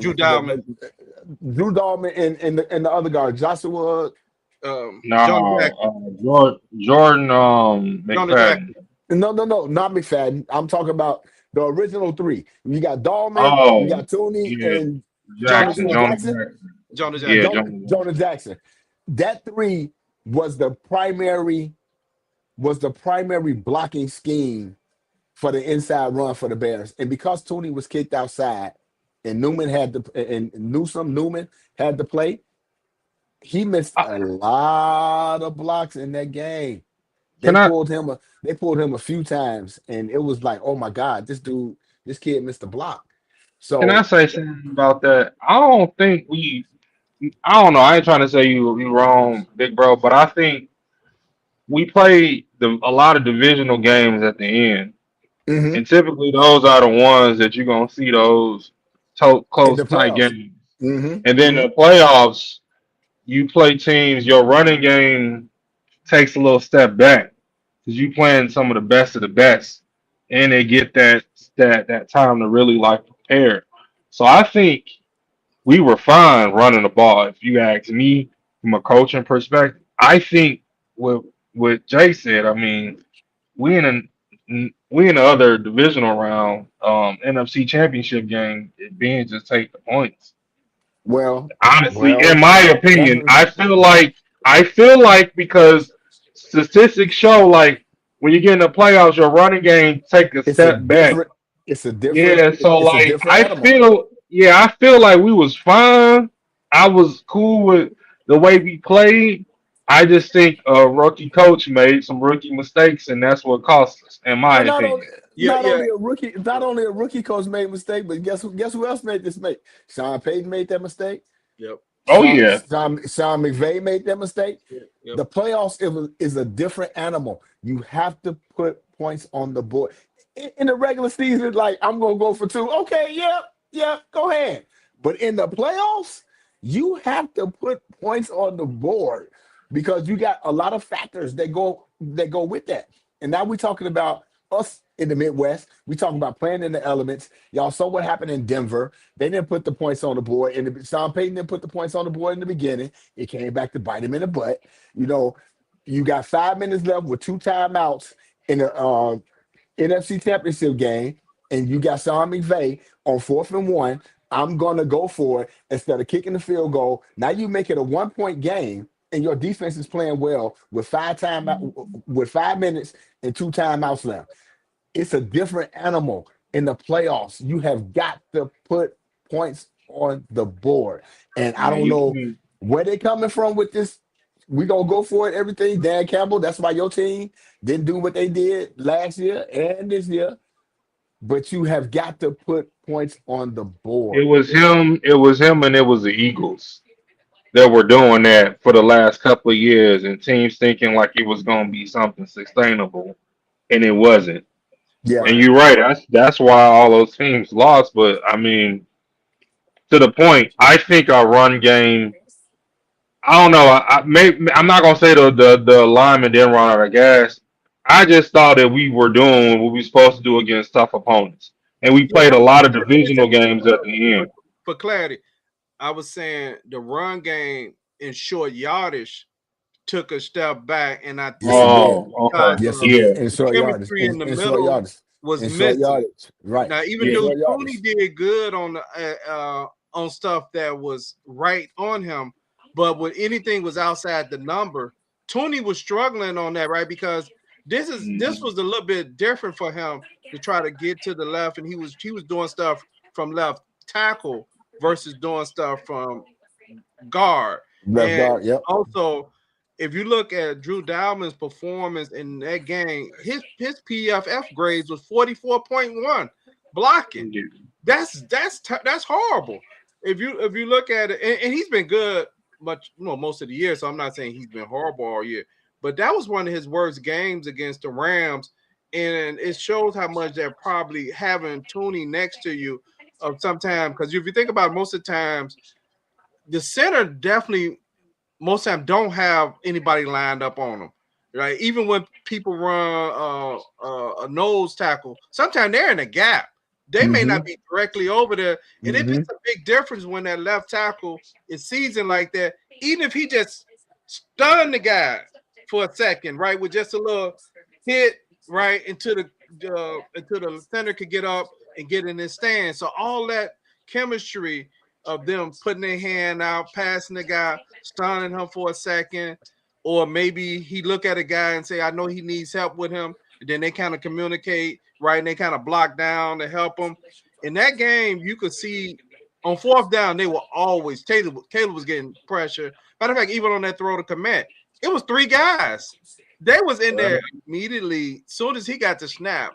Drew Dalman. Drew Dahlman and the other guard Joshua. Jonah No, Jackson. Jordan Jonah McFadden. Jackson. No, not McFadden. I'm talking about the original three. You got Dahlman, you Oh, got Tony, yeah, and Jackson, Joshua Jonah Jackson. Jackson. Jonah Yeah, Jackson. Jonah Jackson. Jonah Jackson. That three was the primary blocking scheme for the inside run for the Bears. And because Tony was kicked outside and Newman had to play, he missed a lot of blocks in that game. They Can I pulled him a few times, and it was like, oh my God, this kid missed a block. can I So say something about that? I don't know. I ain't trying to say you wrong, big bro, but I think we play a lot of divisional games at the end, mhm, and typically those are the ones that you're gonna see those in close the tight playoffs. games, Hmm. and then Hmm. the playoffs, you play teams. Your running game takes a little step back because you playing some of the best of the best, and they get that time to really like prepare. So I think we were fine running the ball. If you ask me from a coaching perspective, I think with what Jay said. I mean, we we in the other divisional round, NFC Championship game. Ben just take the points. Well, Honestly, in well, my that's opinion, I feel like because statistics show like when you get in the playoffs, your running game take a it's a step back. different, Yeah, so it's a like different animal. I feel like we was fine. I was cool with the way we played. I just think a rookie coach made some rookie mistakes, and that's what cost us, in my Well, not only opinion. Yeah, yeah. not only a rookie coach made a mistake, but guess who else made this mistake? Sean Payton made that mistake. Yep. Oh yeah, Sean McVay made that mistake. Yep. The playoffs is a different animal. You have to put points on the board. In the regular season, like I'm gonna go for two. Okay, yeah, go ahead. But in the playoffs, you have to put points on the board because you got a lot of factors that go with that. And now we're talking about us in the Midwest. We talking about playing in the elements. Y'all saw what happened in Denver. They didn't put the points on the board, and Sean Payton didn't put the points on the board in the beginning. It came back to bite him in the butt. You know, you got 5 minutes left with two timeouts in the NFC Championship game, and you got Sean McVay on 4th and 1. I'm gonna go for it instead of kicking the field goal. Now you make it a 1-point game, and your defense is playing well with 5 minutes and two timeouts left. It's a different animal in the playoffs. You have got to put points on the board, and I man, don't you know can. where they coming from with this. We gonna go for it. Everything, Dan Campbell. That's why your team didn't do what they did last year and this year. But you have got to put points on the It board. was him. It was him, and it was the Eagles that were doing that for the last couple of years, and teams thinking like it was going to be something sustainable, and it wasn't. Yeah, And Right. you're right. That's why all those teams lost. But I mean, to the point, I think our run game. I don't know. I'm not gonna say the linemen didn't run out of gas. I just thought that we were doing what we were supposed to do against tough opponents, and we Yeah, played a lot of let me say divisional games at the for, end. for clarity. I was saying the run game in short yardage took a step back, and I yes, it think did. Oh, okay. because Yes, it Yeah, did. In the short yardage. chemistry in the In short middle yardage. was In short missing. yardage. Right. Now, even In yeah. though short Tony yardage. did good on stuff that was right on him, but when anything was outside the number, Tony was struggling on that, right? Because this Mhm. was a little bit different for him to try to get to the left, and he was doing stuff from left tackle versus doing stuff from guard. Left And guard. Yep. also, if you look at Drew Dalman's performance in that game, his PFF grades was 44.1 blocking. Yeah. That's horrible. If you look at it, and he's been good most of the year, so I'm not saying he's been horrible all year, but that was one of his worst games against the Rams, and it shows how much they're probably having Tooney next to you of sometimes, because if you think about it, most of the times the center definitely most time don't have anybody lined up on them, right? Even when people run a nose tackle, sometimes they're in a gap. They may Mm-hmm. not be directly over there, and it Mm-hmm. makes a big difference when that left tackle is seasoned like that. Even if he just stunned the guy for a second, right, with just a little hit, right, into the center could get up and get in his stand. So all that chemistry of them putting their hand out, passing the guy, stunning him for a second, or maybe he look at a guy and say, "I know he needs help with him." And then they kind of communicate, right? And they kind of block down to help him. In that game, you could see on 4th down, they were always Taylor was getting pressure. Matter of fact, even on that throw to commit, it was 3 guys. They was in there immediately. Soon as he got the snap,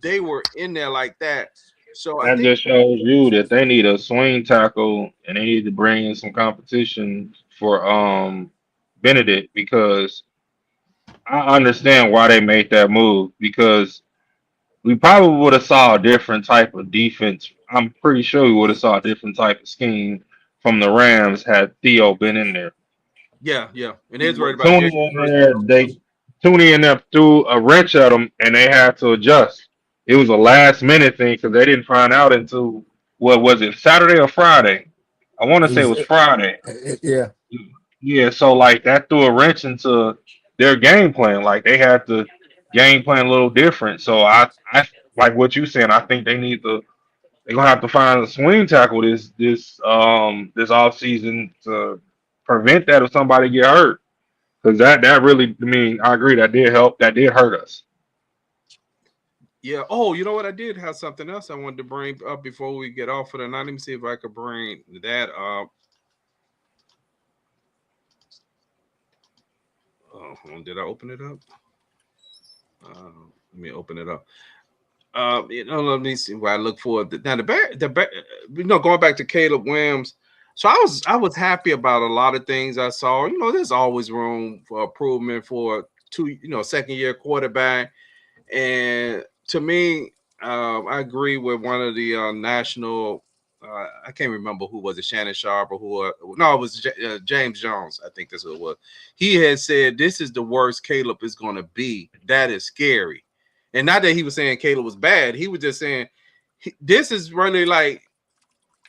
they were in there like that. So I That think just shows you that they need a swing tackle and they need to bring in some competition for Benedict because I understand why they made that move because we probably would have saw a different type of defense. I'm pretty sure we would have saw a different type of scheme from the Rams had Theo been in there. yeah. And they's worried With about Tooney Jacob in Dorsey. there, Tooney in there threw a wrench at them and they had to adjust. It was a last minute thing because they didn't find out until what was it, Saturday or Friday? I want to It say it was, was Friday. yeah. Yeah, so like that threw a wrench into their game plan. Like they had to game plan a little different. So I like what you saying. I think they're gonna have to find a swing tackle this off season to prevent that if somebody get hurt. Because that really, I mean, I agree that did help. That did hurt us. Yeah. Oh, you know what? I did have something else I wanted to bring up before we get off of the night. Let me see if I could bring that up. Oh, did I open it up? Let me open it up. Let me see where I look for now. Going back to Caleb Williams. So I was happy about a lot of things I saw. There's always room for improvement for second year quarterback. And to me, I agree with one of the national. I can't remember who was it, Shannon Sharp or who? No, it was James Jones. I think that's who it was. He had said this is the worst Caleb is going to be. That is scary. And not that he was saying Caleb was bad. He was just saying this is really like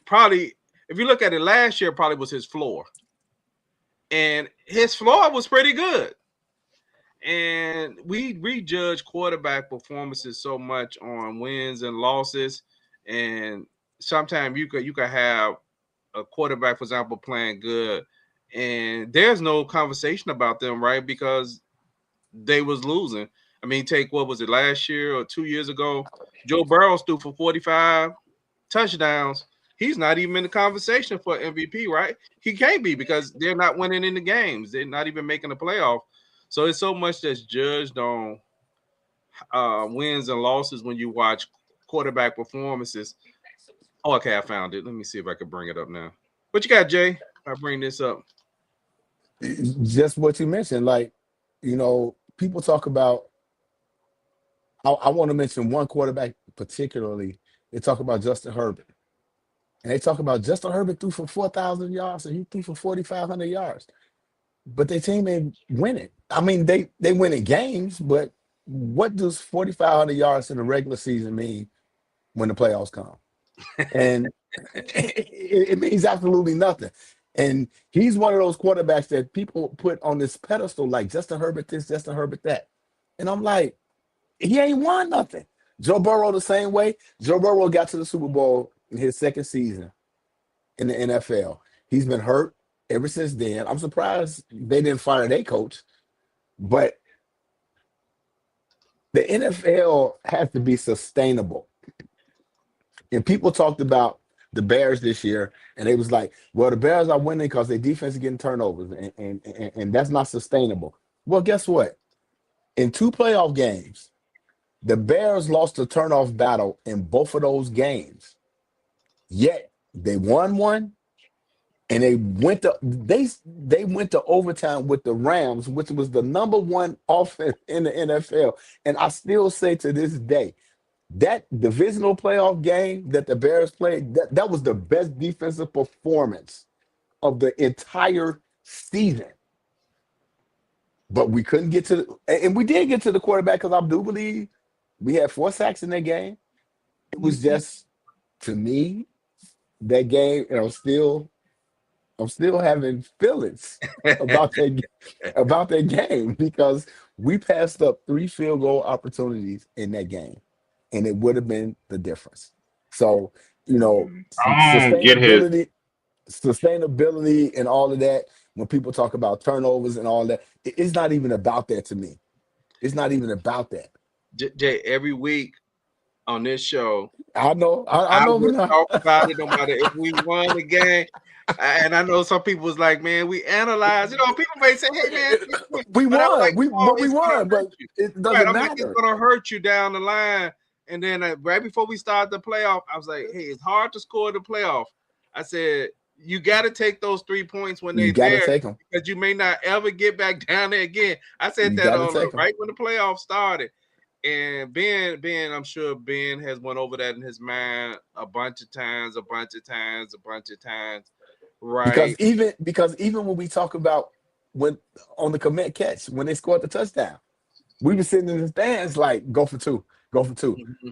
probably, if you look at it last year, probably was his floor. And his floor was pretty good. And we judge quarterback performances so much on wins and losses. And sometimes you could have a quarterback, for example, playing good, and there's no conversation about them, right? Because they was losing. I mean, take what was it last year or 2 years ago? Joe Burrow threw for 45 touchdowns. He's not even in the conversation for MVP, right? He can't be because they're not winning in the games. They're not even making the playoff. So it's so much that's judged on wins and losses when you watch quarterback performances. Oh, okay, I found it. Let me see if I can bring it up now. What you got, Jay? I'll bring this up. Just what you mentioned, like, people talk about. I want to mention one quarterback particularly. They talk about Justin Herbert, and they talk about Justin Herbert threw for 4,000 yards, and he threw for 4,500 yards. But their team ain't winning. I mean, they win in games, but what does 4,500 yards in the regular season mean when the playoffs come? And it means absolutely nothing. And he's one of those quarterbacks that people put on this pedestal like Justin Herbert this, Justin Herbert that. And I'm like, he ain't won nothing. Joe Burrow the same way. Joe Burrow got to the Super Bowl in his second season in the NFL. He's been hurt ever since then. I'm surprised they didn't fire their coach. But the NFL has to be sustainable. And people talked about the Bears this year, and they was like, well, the Bears are winning because their defense is getting turnovers, and that's not sustainable. Well, guess what? In 2 playoff games, the Bears lost a turnoff battle in both of those games. Yet they won one, and they went to overtime with the Rams, which was the number 1 offense in the NFL. And I still say to this day, that divisional playoff game that the Bears played, that was the best defensive performance of the entire season. But we couldn't get to and we did get to the quarterback because I do believe we had 4 sacks in that game. It was just, to me, that game, and I'm still having feelings about that game because we passed up 3 field goal opportunities in that game, and it would have been the difference. So, sustainability and all of that, when people talk about turnovers and all that, it's not even about that to me. It's not even about that. Jay, every week on this show, I know. I know. We talk about it no matter if we won the game. And I know some people was like, man, we analyze. People may say, hey, man, we won. Like, we won, but it doesn't matter. Like, it's going to hurt you down the line. And then right before we start the playoff, I was like, hey, it's hard to score the playoff. I said, you got to take those 3 points when they're there take them, because you may not ever get back down there again. I said that right when the playoff started. And Ben, I'm sure Ben has went over that in his mind a bunch of times. Right. Because even when we talk about when on the commit catch, when they scored the touchdown, we were sitting in the stands like, go for two. Mm-hmm.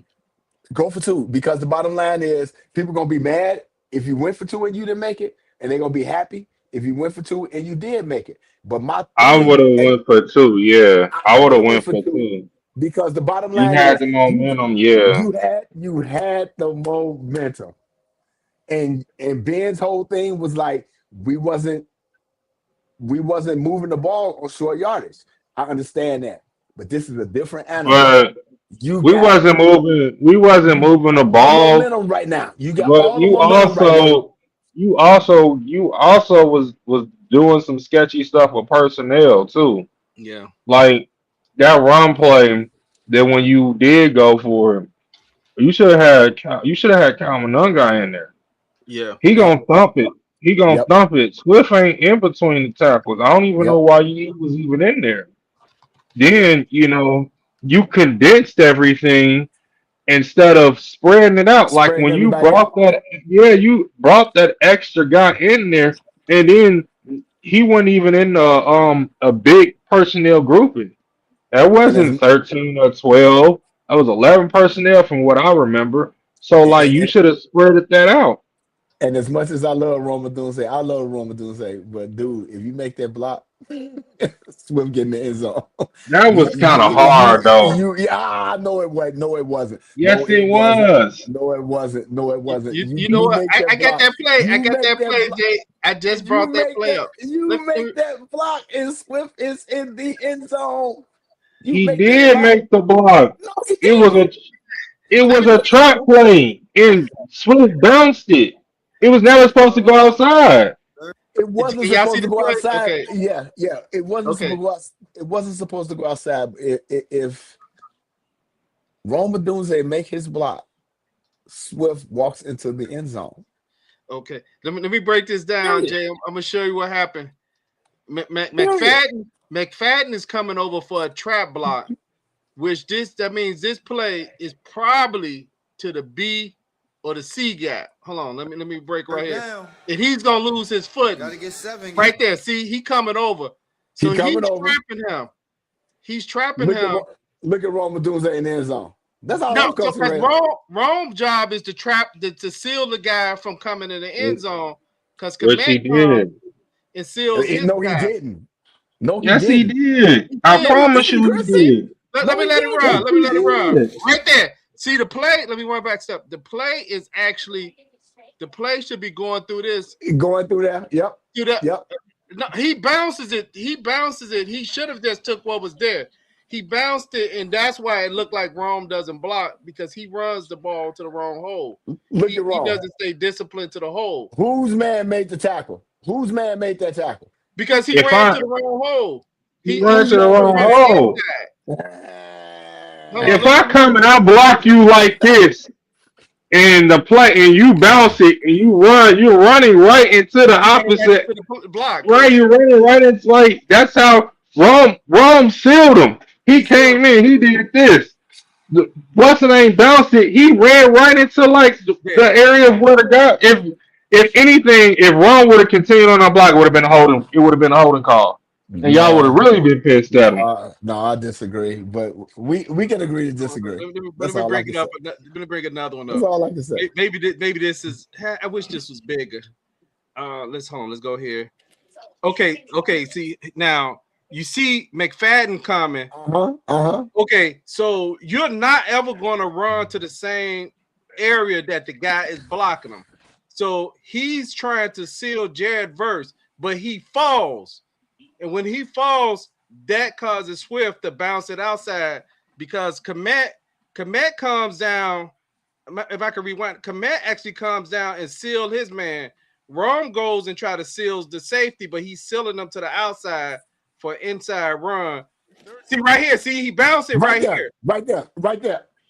Go for 2. Because the bottom line is people are gonna be mad if you went for 2 and you didn't make it, and they're gonna be happy if you went for 2 and you did make it. But my I would thing, have went for 2. Yeah, I I would would have have went went for for 2 2. because the bottom You line had is the momentum. Yeah, you had the momentum, and Ben's whole thing was like we wasn't moving the ball on short yardage. I understand that, but this is a different animal. but You we got wasn't moving. We wasn't moving the all the ball. momentum right now. You got But all the momentum right now. you also was doing some sketchy stuff with personnel too. Yeah. Like that run play that when you did go for it, you should have had Calvin Nunga in there. Yeah. He Yep, gonna thump it. He gonna yep, thump it. Swift ain't in between the tackles. I don't even know yep. why he was even in there. Then you condensed everything instead of spreading it out. Like Spreading when you everybody out. brought you brought that extra guy in there, and then he wasn't even in a big personnel grouping. That And as wasn't 13 or 12. That was 11 personnel from what I remember. So like you and, should have spread that out. and as much as I love Roma Dunze, I love Roma Dunze, but dude, if you make that block, Swift getting the end zone. That You, was kind of you, hard though. yeah, no, it wasn't. No, it wasn't. Yes, No, it it wasn't. was. No, it wasn't. No, it wasn't. You know You what? make I that got block. that play. I You got make that that play, block. Jay. I just brought that play up. You Let me, make that block, and Swift is in the end zone. You He make that did block. make the block. No, he It was didn't. a trap play, and Swift bounced it. It was never supposed to go outside. It wasn't can y'all see supposed to the go play? outside. Okay. Yeah, yeah. It wasn't Okay. supposed to go out, it wasn't supposed to go outside. If Roma Dunze make his block, Swift walks into the end zone. Okay. Let me break this down, Period. Jay. I'm gonna show you what happened. Period. McFadden is coming over for a trap block, which that means this play is probably to the B or the C gap. Hold on, let me break right here. And he's gonna lose his foot. Gotta get 7. Right there. See, he coming over. So He coming over. trapping him. He's trapping Look him. at Roma Dunze in the end zone. That's all No, I'm because concentrating. Rome's job is to to seal the guy from coming in the end zone. Because Which he Komet comes did. and seals his No, he guy. didn't. No, he Yes, he didn't. did. He I did. promise you, he Chrissy. did. Let me let it Yes, run. Let me he let it run. did. Right there. See the play? Let me run back step. The play is actually the play should be going through this. Going through there. Yep. Through that. Yep. No, he bounces it. He should have just took what was there. He bounced it, and that's why it looked like Rome doesn't block because he runs the ball to the wrong hole. Look at Rome. He doesn't stay disciplined to the hole. Whose man made the tackle? Whose man made that tackle? Because he ran to the wrong hole. He ran to the wrong hole. No, If I come and I block you like this, and you bounce it and you're running right into the opposite block. Right, you're running right into like that's how Rome sealed him. He came in, he did this. What's the name bounced it? He ran right into like the area of where the guy. If anything, if Rome would have continued on that block, it would have been a holding call. And y'all would have really been pissed at him. No, I disagree. But we can agree to disagree. Let me break it up. Let me break another one up. That's all I can say. Maybe this is. I wish this was bigger. Let's go here. Okay. See now, you see McFadden coming. Okay, so you're not ever going to run to the same area that the guy is blocking him. So he's trying to seal Jared Verse, but he falls. And when he falls, that causes Swift to bounce it outside because Komet comes down. If I can rewind, Komet actually comes down and seal his man. Rome goes and try to seal the safety, but he's sealing them to the outside for inside run. See right here. See, he bounced it right here. Right there.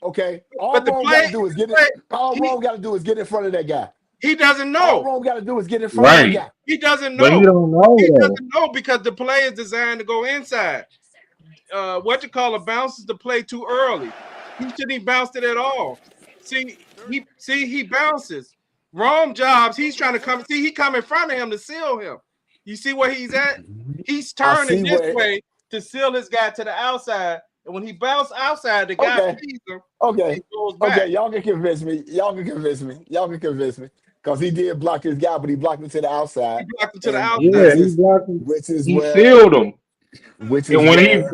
Okay. All Rome got to do is get in front of that guy. He doesn't know. All Rome got to do is get in front of the guy. He doesn't know. But he don't know. He doesn't know because the play is designed to go inside. Bounces the play too early. He shouldn't have bounced it at all. See, he bounces. Rome jobs. He's trying to come. See, he come in front of him to seal him. You see where he's at? He's turning this way to seal his guy to the outside. And when he bounced outside, the guy sees him. Okay. He goes back. Okay, y'all can convince me. because he did block his guy, but he blocked him to the outside. He blocked him to the And outside. Yeah, he blocked him. which is He where sealed him. which is And where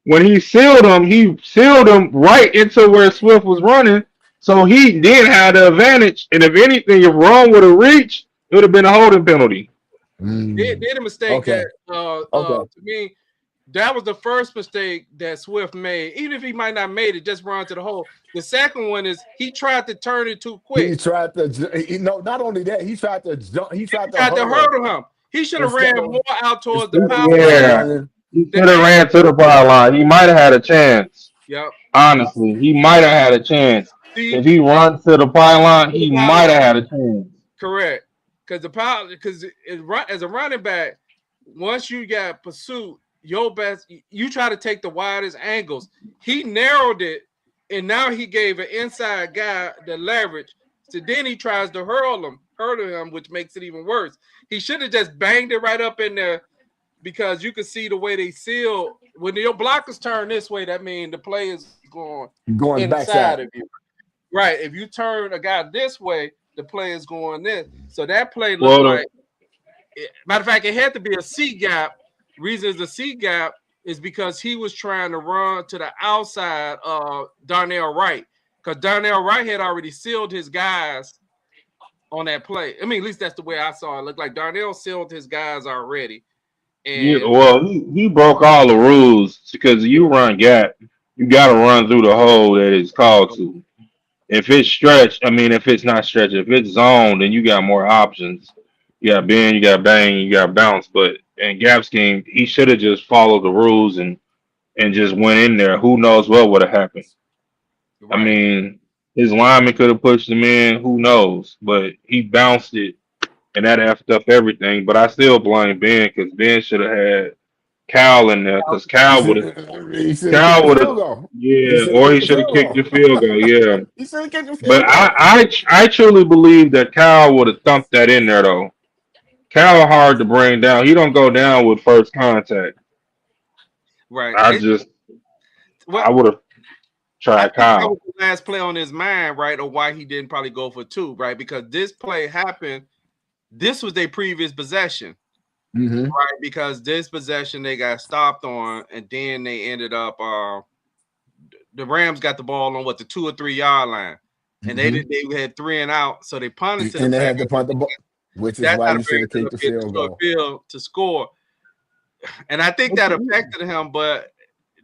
when he sealed him right into where Swift was running. So he did have the advantage. And if anything, if Ron would have reached, it would have been a holding penalty. Did a mistake Okay. that Okay. to me, that was the first mistake that Swift made. Even if he might not made it, just run to the hole. The second one is he tried to turn it too quick. He tried to not only that, he tried to jump, he tried to hurdle him. He should have ran more out towards the power line. He should have ran to the power line. He might have had a chance. Yep. Honestly, he might have had a chance. If he runs to the pylon, he might have had a chance. Correct. Because as a running back, once you got pursuit, your best, you try to take the widest angles. He narrowed it, and now he gave an inside guy the leverage. So then he tries to hurdle him, which makes it even worse. He should have just banged it right up in there, because you can see the way they seal. When your blockers turn this way, that means the play is going inside backside of you. Right. If you turn a guy this way, the play is going this. So that play looked matter of fact, it had to be a C gap. Reason is the C gap is because he was trying to run to the outside of Darnell Wright, because Darnell Wright had already sealed his guys on that play. I mean, at least that's the way I saw it. It looked like Darnell sealed his guys already. And he broke all the rules, because you run gap, you got to run through the hole that it's called to. If it's stretched, if it's not stretched, if it's zoned, then you got more options. You got bend, you got bang, you got bounce. But in gap scheme, he should have just followed the rules and just went in there. Who knows what would have happened? Right. His lineman could have pushed him in. Who knows? But he bounced it, and that effed up everything. But I still blame Ben, because Ben should have had Cal in there, because Cal would have. Yeah, or he should have kicked the field goal. Yeah. He should have kicked the field But goal. I truly believe that Cal would have thumped that in there, though. Cal hard to bring down. He don't go down with first contact. Right. I would have tried Cal. That was the last play on his mind, right? Or why he didn't probably go for two, right? Because this play happened. This was their previous possession. Mm-hmm. Right, because this possession they got stopped on, and then they ended up the Rams got the ball on the 2 or 3 yard line, and they had 3 and out, so they punted to and the they had to punt the ball, which is why you should have kicked the field goal to score. And I think that affected him, but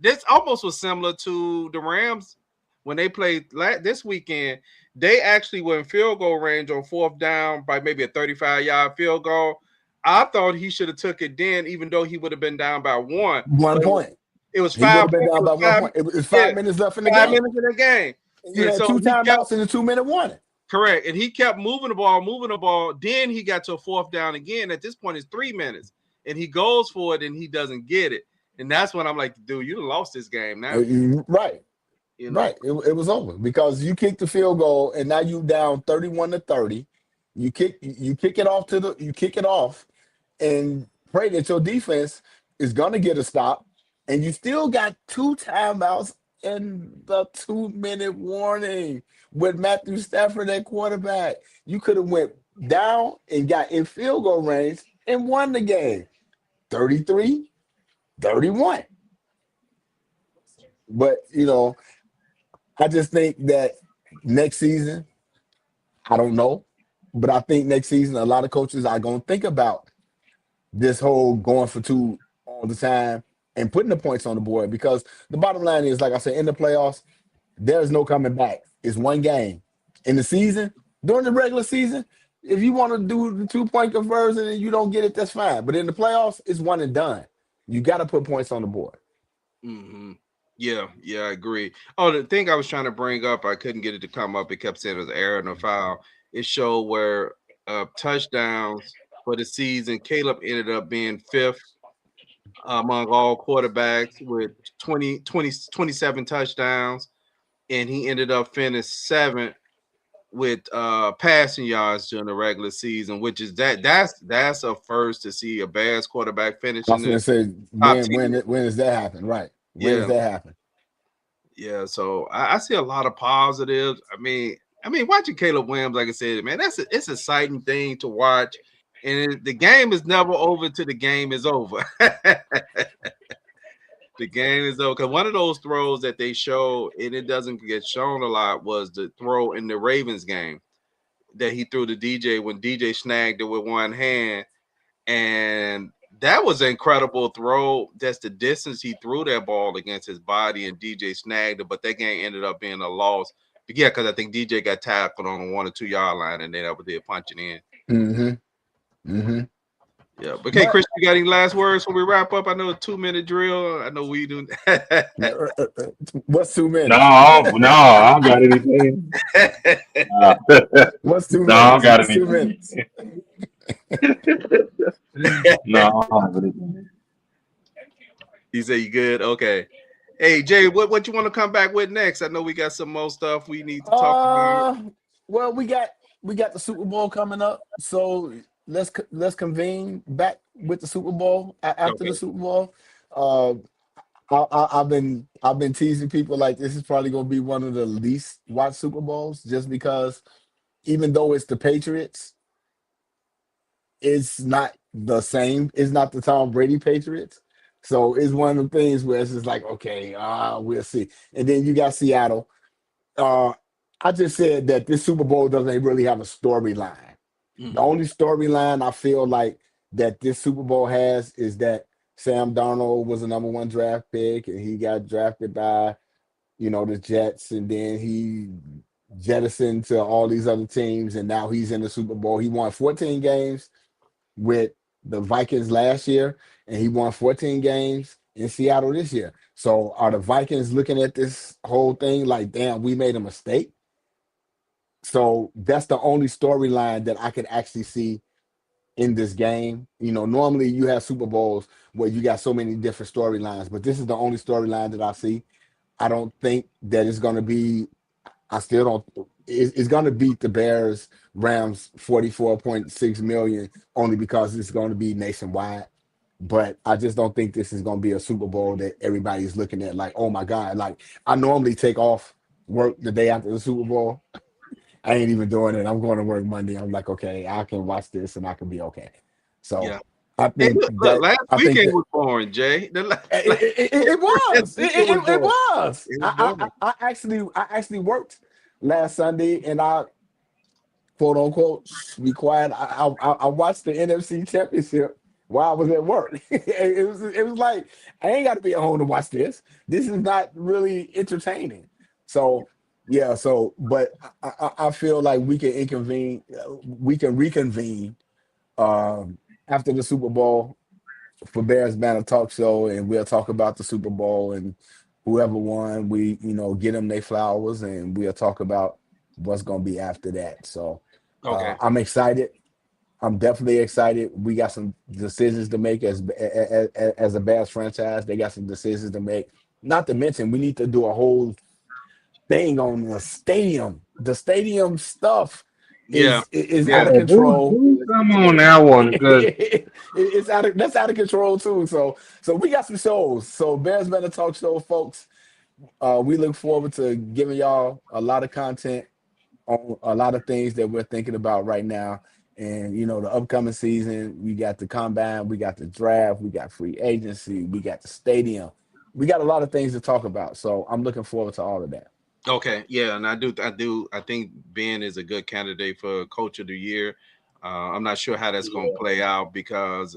this almost was similar to the Rams when they played this weekend. They actually were in field goal range on 4th down by maybe a 35-yard field goal. I thought he should have took it then, even though he would have been down by 1 point. It was 5 points. Down by 1 point. It was 5 minutes left in the game. 5 minutes in the game. You had 2 timeouts in a 2-minute warning. Correct. And he kept moving the ball. Then he got to a 4th down again. At this point, it's 3 minutes. And he goes for it, and he doesn't get it. And that's when I'm like, dude, you lost this game now. Right. Right. It was over, because you kicked the field goal, and now you down 31-30. You kick it off and pray that your defense is gonna get a stop, and you still got 2 timeouts in the 2-minute warning with Matthew Stafford at quarterback. You could have went down and got in field goal range and won the game, 33-31. But I just think that next season, I don't know, but I think next season a lot of coaches are gonna think about this whole going for 2 all the time and putting the points on the board, because the bottom line is, like I said, in the playoffs, there's no coming back. It's one game. In the season, during the regular season, if you want to do the 2-point conversion and you don't get it, that's fine. But in the playoffs, it's one and done. You got to put points on the board. Mm-hmm. Yeah, I agree. Oh, the thing I was trying to bring up, I couldn't get it to come up. It kept saying it was error and a foul. It showed where touchdowns for the season, Caleb ended up being 5th among all quarterbacks with 27 touchdowns, and he ended up finishing 7th with passing yards during the regular season, which is that's a first to see a Bears quarterback finishing. I was going to say, when does that happen? Right. When does that happen? Yeah, so I see a lot of positives. I mean, I mean, watching Caleb Williams, like I said, man, it's an exciting thing to watch. And the game is never over till the game is over. The game is over. Because one of those throws that they show, and it doesn't get shown a lot, was the throw in the Ravens game that he threw to DJ when DJ snagged it with one hand. And that was an incredible throw. That's the distance he threw that ball against his body, and DJ snagged it. But that game ended up being a loss. But yeah, because I think DJ got tackled on the 1 or 2 yard line, and they never did punch it in. Yeah, but okay, Chris, you got any last words when we wrap up? I know a 2-minute drill. I know we do. What's 2 minutes? No, I don't got anything. What's 2 minutes? No, I don't got anything. 2 minutes. No, I don't have anything. You say you good? Okay. Hey Jay, what you want to come back with next? I know we got some more stuff we need to talk about. Well, we got the Super Bowl coming up, so let's convene back with the Super Bowl after the Super Bowl. I've been teasing people like this is probably going to be one of the least watched Super Bowls, just because even though it's the Patriots, it's not the same. It's not the Tom Brady Patriots. So it's one of the things where it's just like, okay, we'll see. And then you got Seattle. I just said that this Super Bowl doesn't really have a storyline. The only storyline I feel like that this Super Bowl has is that Sam Darnold was a number 1 draft pick, and he got drafted by, the Jets, and then he jettisoned to all these other teams, and now he's in the Super Bowl. He won 14 games with the Vikings last year, and he won 14 games in Seattle this year. So are the Vikings looking at this whole thing like, damn, we made a mistake? So that's the only storyline that I could actually see in this game. Normally you have Super Bowls where you got so many different storylines, but this is the only storyline that I see. I don't think that it's going to be, it's going to beat the Bears Rams 44.6 million only because it's going to be nationwide. But I just don't think this is going to be a Super Bowl that everybody's looking at like, oh my God. Like, I normally take off work the day after the Super Bowl. I ain't even doing it. I'm going to work Monday. I'm like, okay, I can watch this and I can be okay. So yeah. I think last weekend was boring, Jay. It was. It was. I actually worked last Sunday, and I, quote unquote, be quiet. I watched the NFC Championship while I was at work. It was like, I ain't got to be at home to watch this. This is not really entertaining. So yeah. So, but I feel like we can reconvene after the Super Bowl for Bears Banner Talk Show, and we'll talk about the Super Bowl and whoever won. We get them their flowers, and we'll talk about what's going to be after that. So I'm excited. I'm definitely excited. We got some decisions to make as a Bears franchise. They got some decisions to make. Not to mention, we need to do a whole thing on the stadium. The stadium stuff is out of control. Come on that one, because that's out of control too. So we got some shows. So Bears Better Talk Show, folks. We look forward to giving y'all a lot of content on a lot of things that we're thinking about right now. And the upcoming season, we got the combine, we got the draft, we got free agency, we got the stadium. We got a lot of things to talk about. So I'm looking forward to all of that. Okay, yeah, and I think Ben is a good candidate for Coach of the Year. I'm not sure how that's going to play out because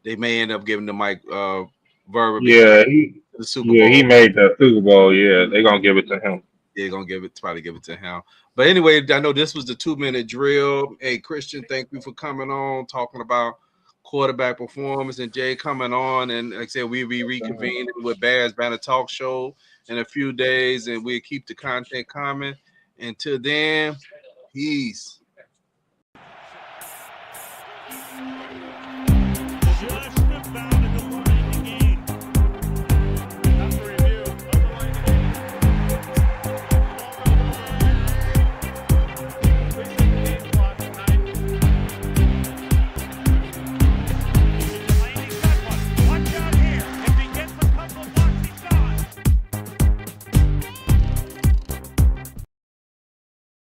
they may end up giving the Mike Verber. The Super Bowl. Yeah, he made the Super Bowl. Yeah, they're gonna give it to him. They're gonna probably give it to him. But anyway, I know this was the 2-minute drill. Hey, Christian, thank you for coming on, talking about quarterback performance, and Jay coming on. And like I said, we'll be reconvening with Bears Banner Talk Show in a few days, and we'll keep the content coming. Until then, peace.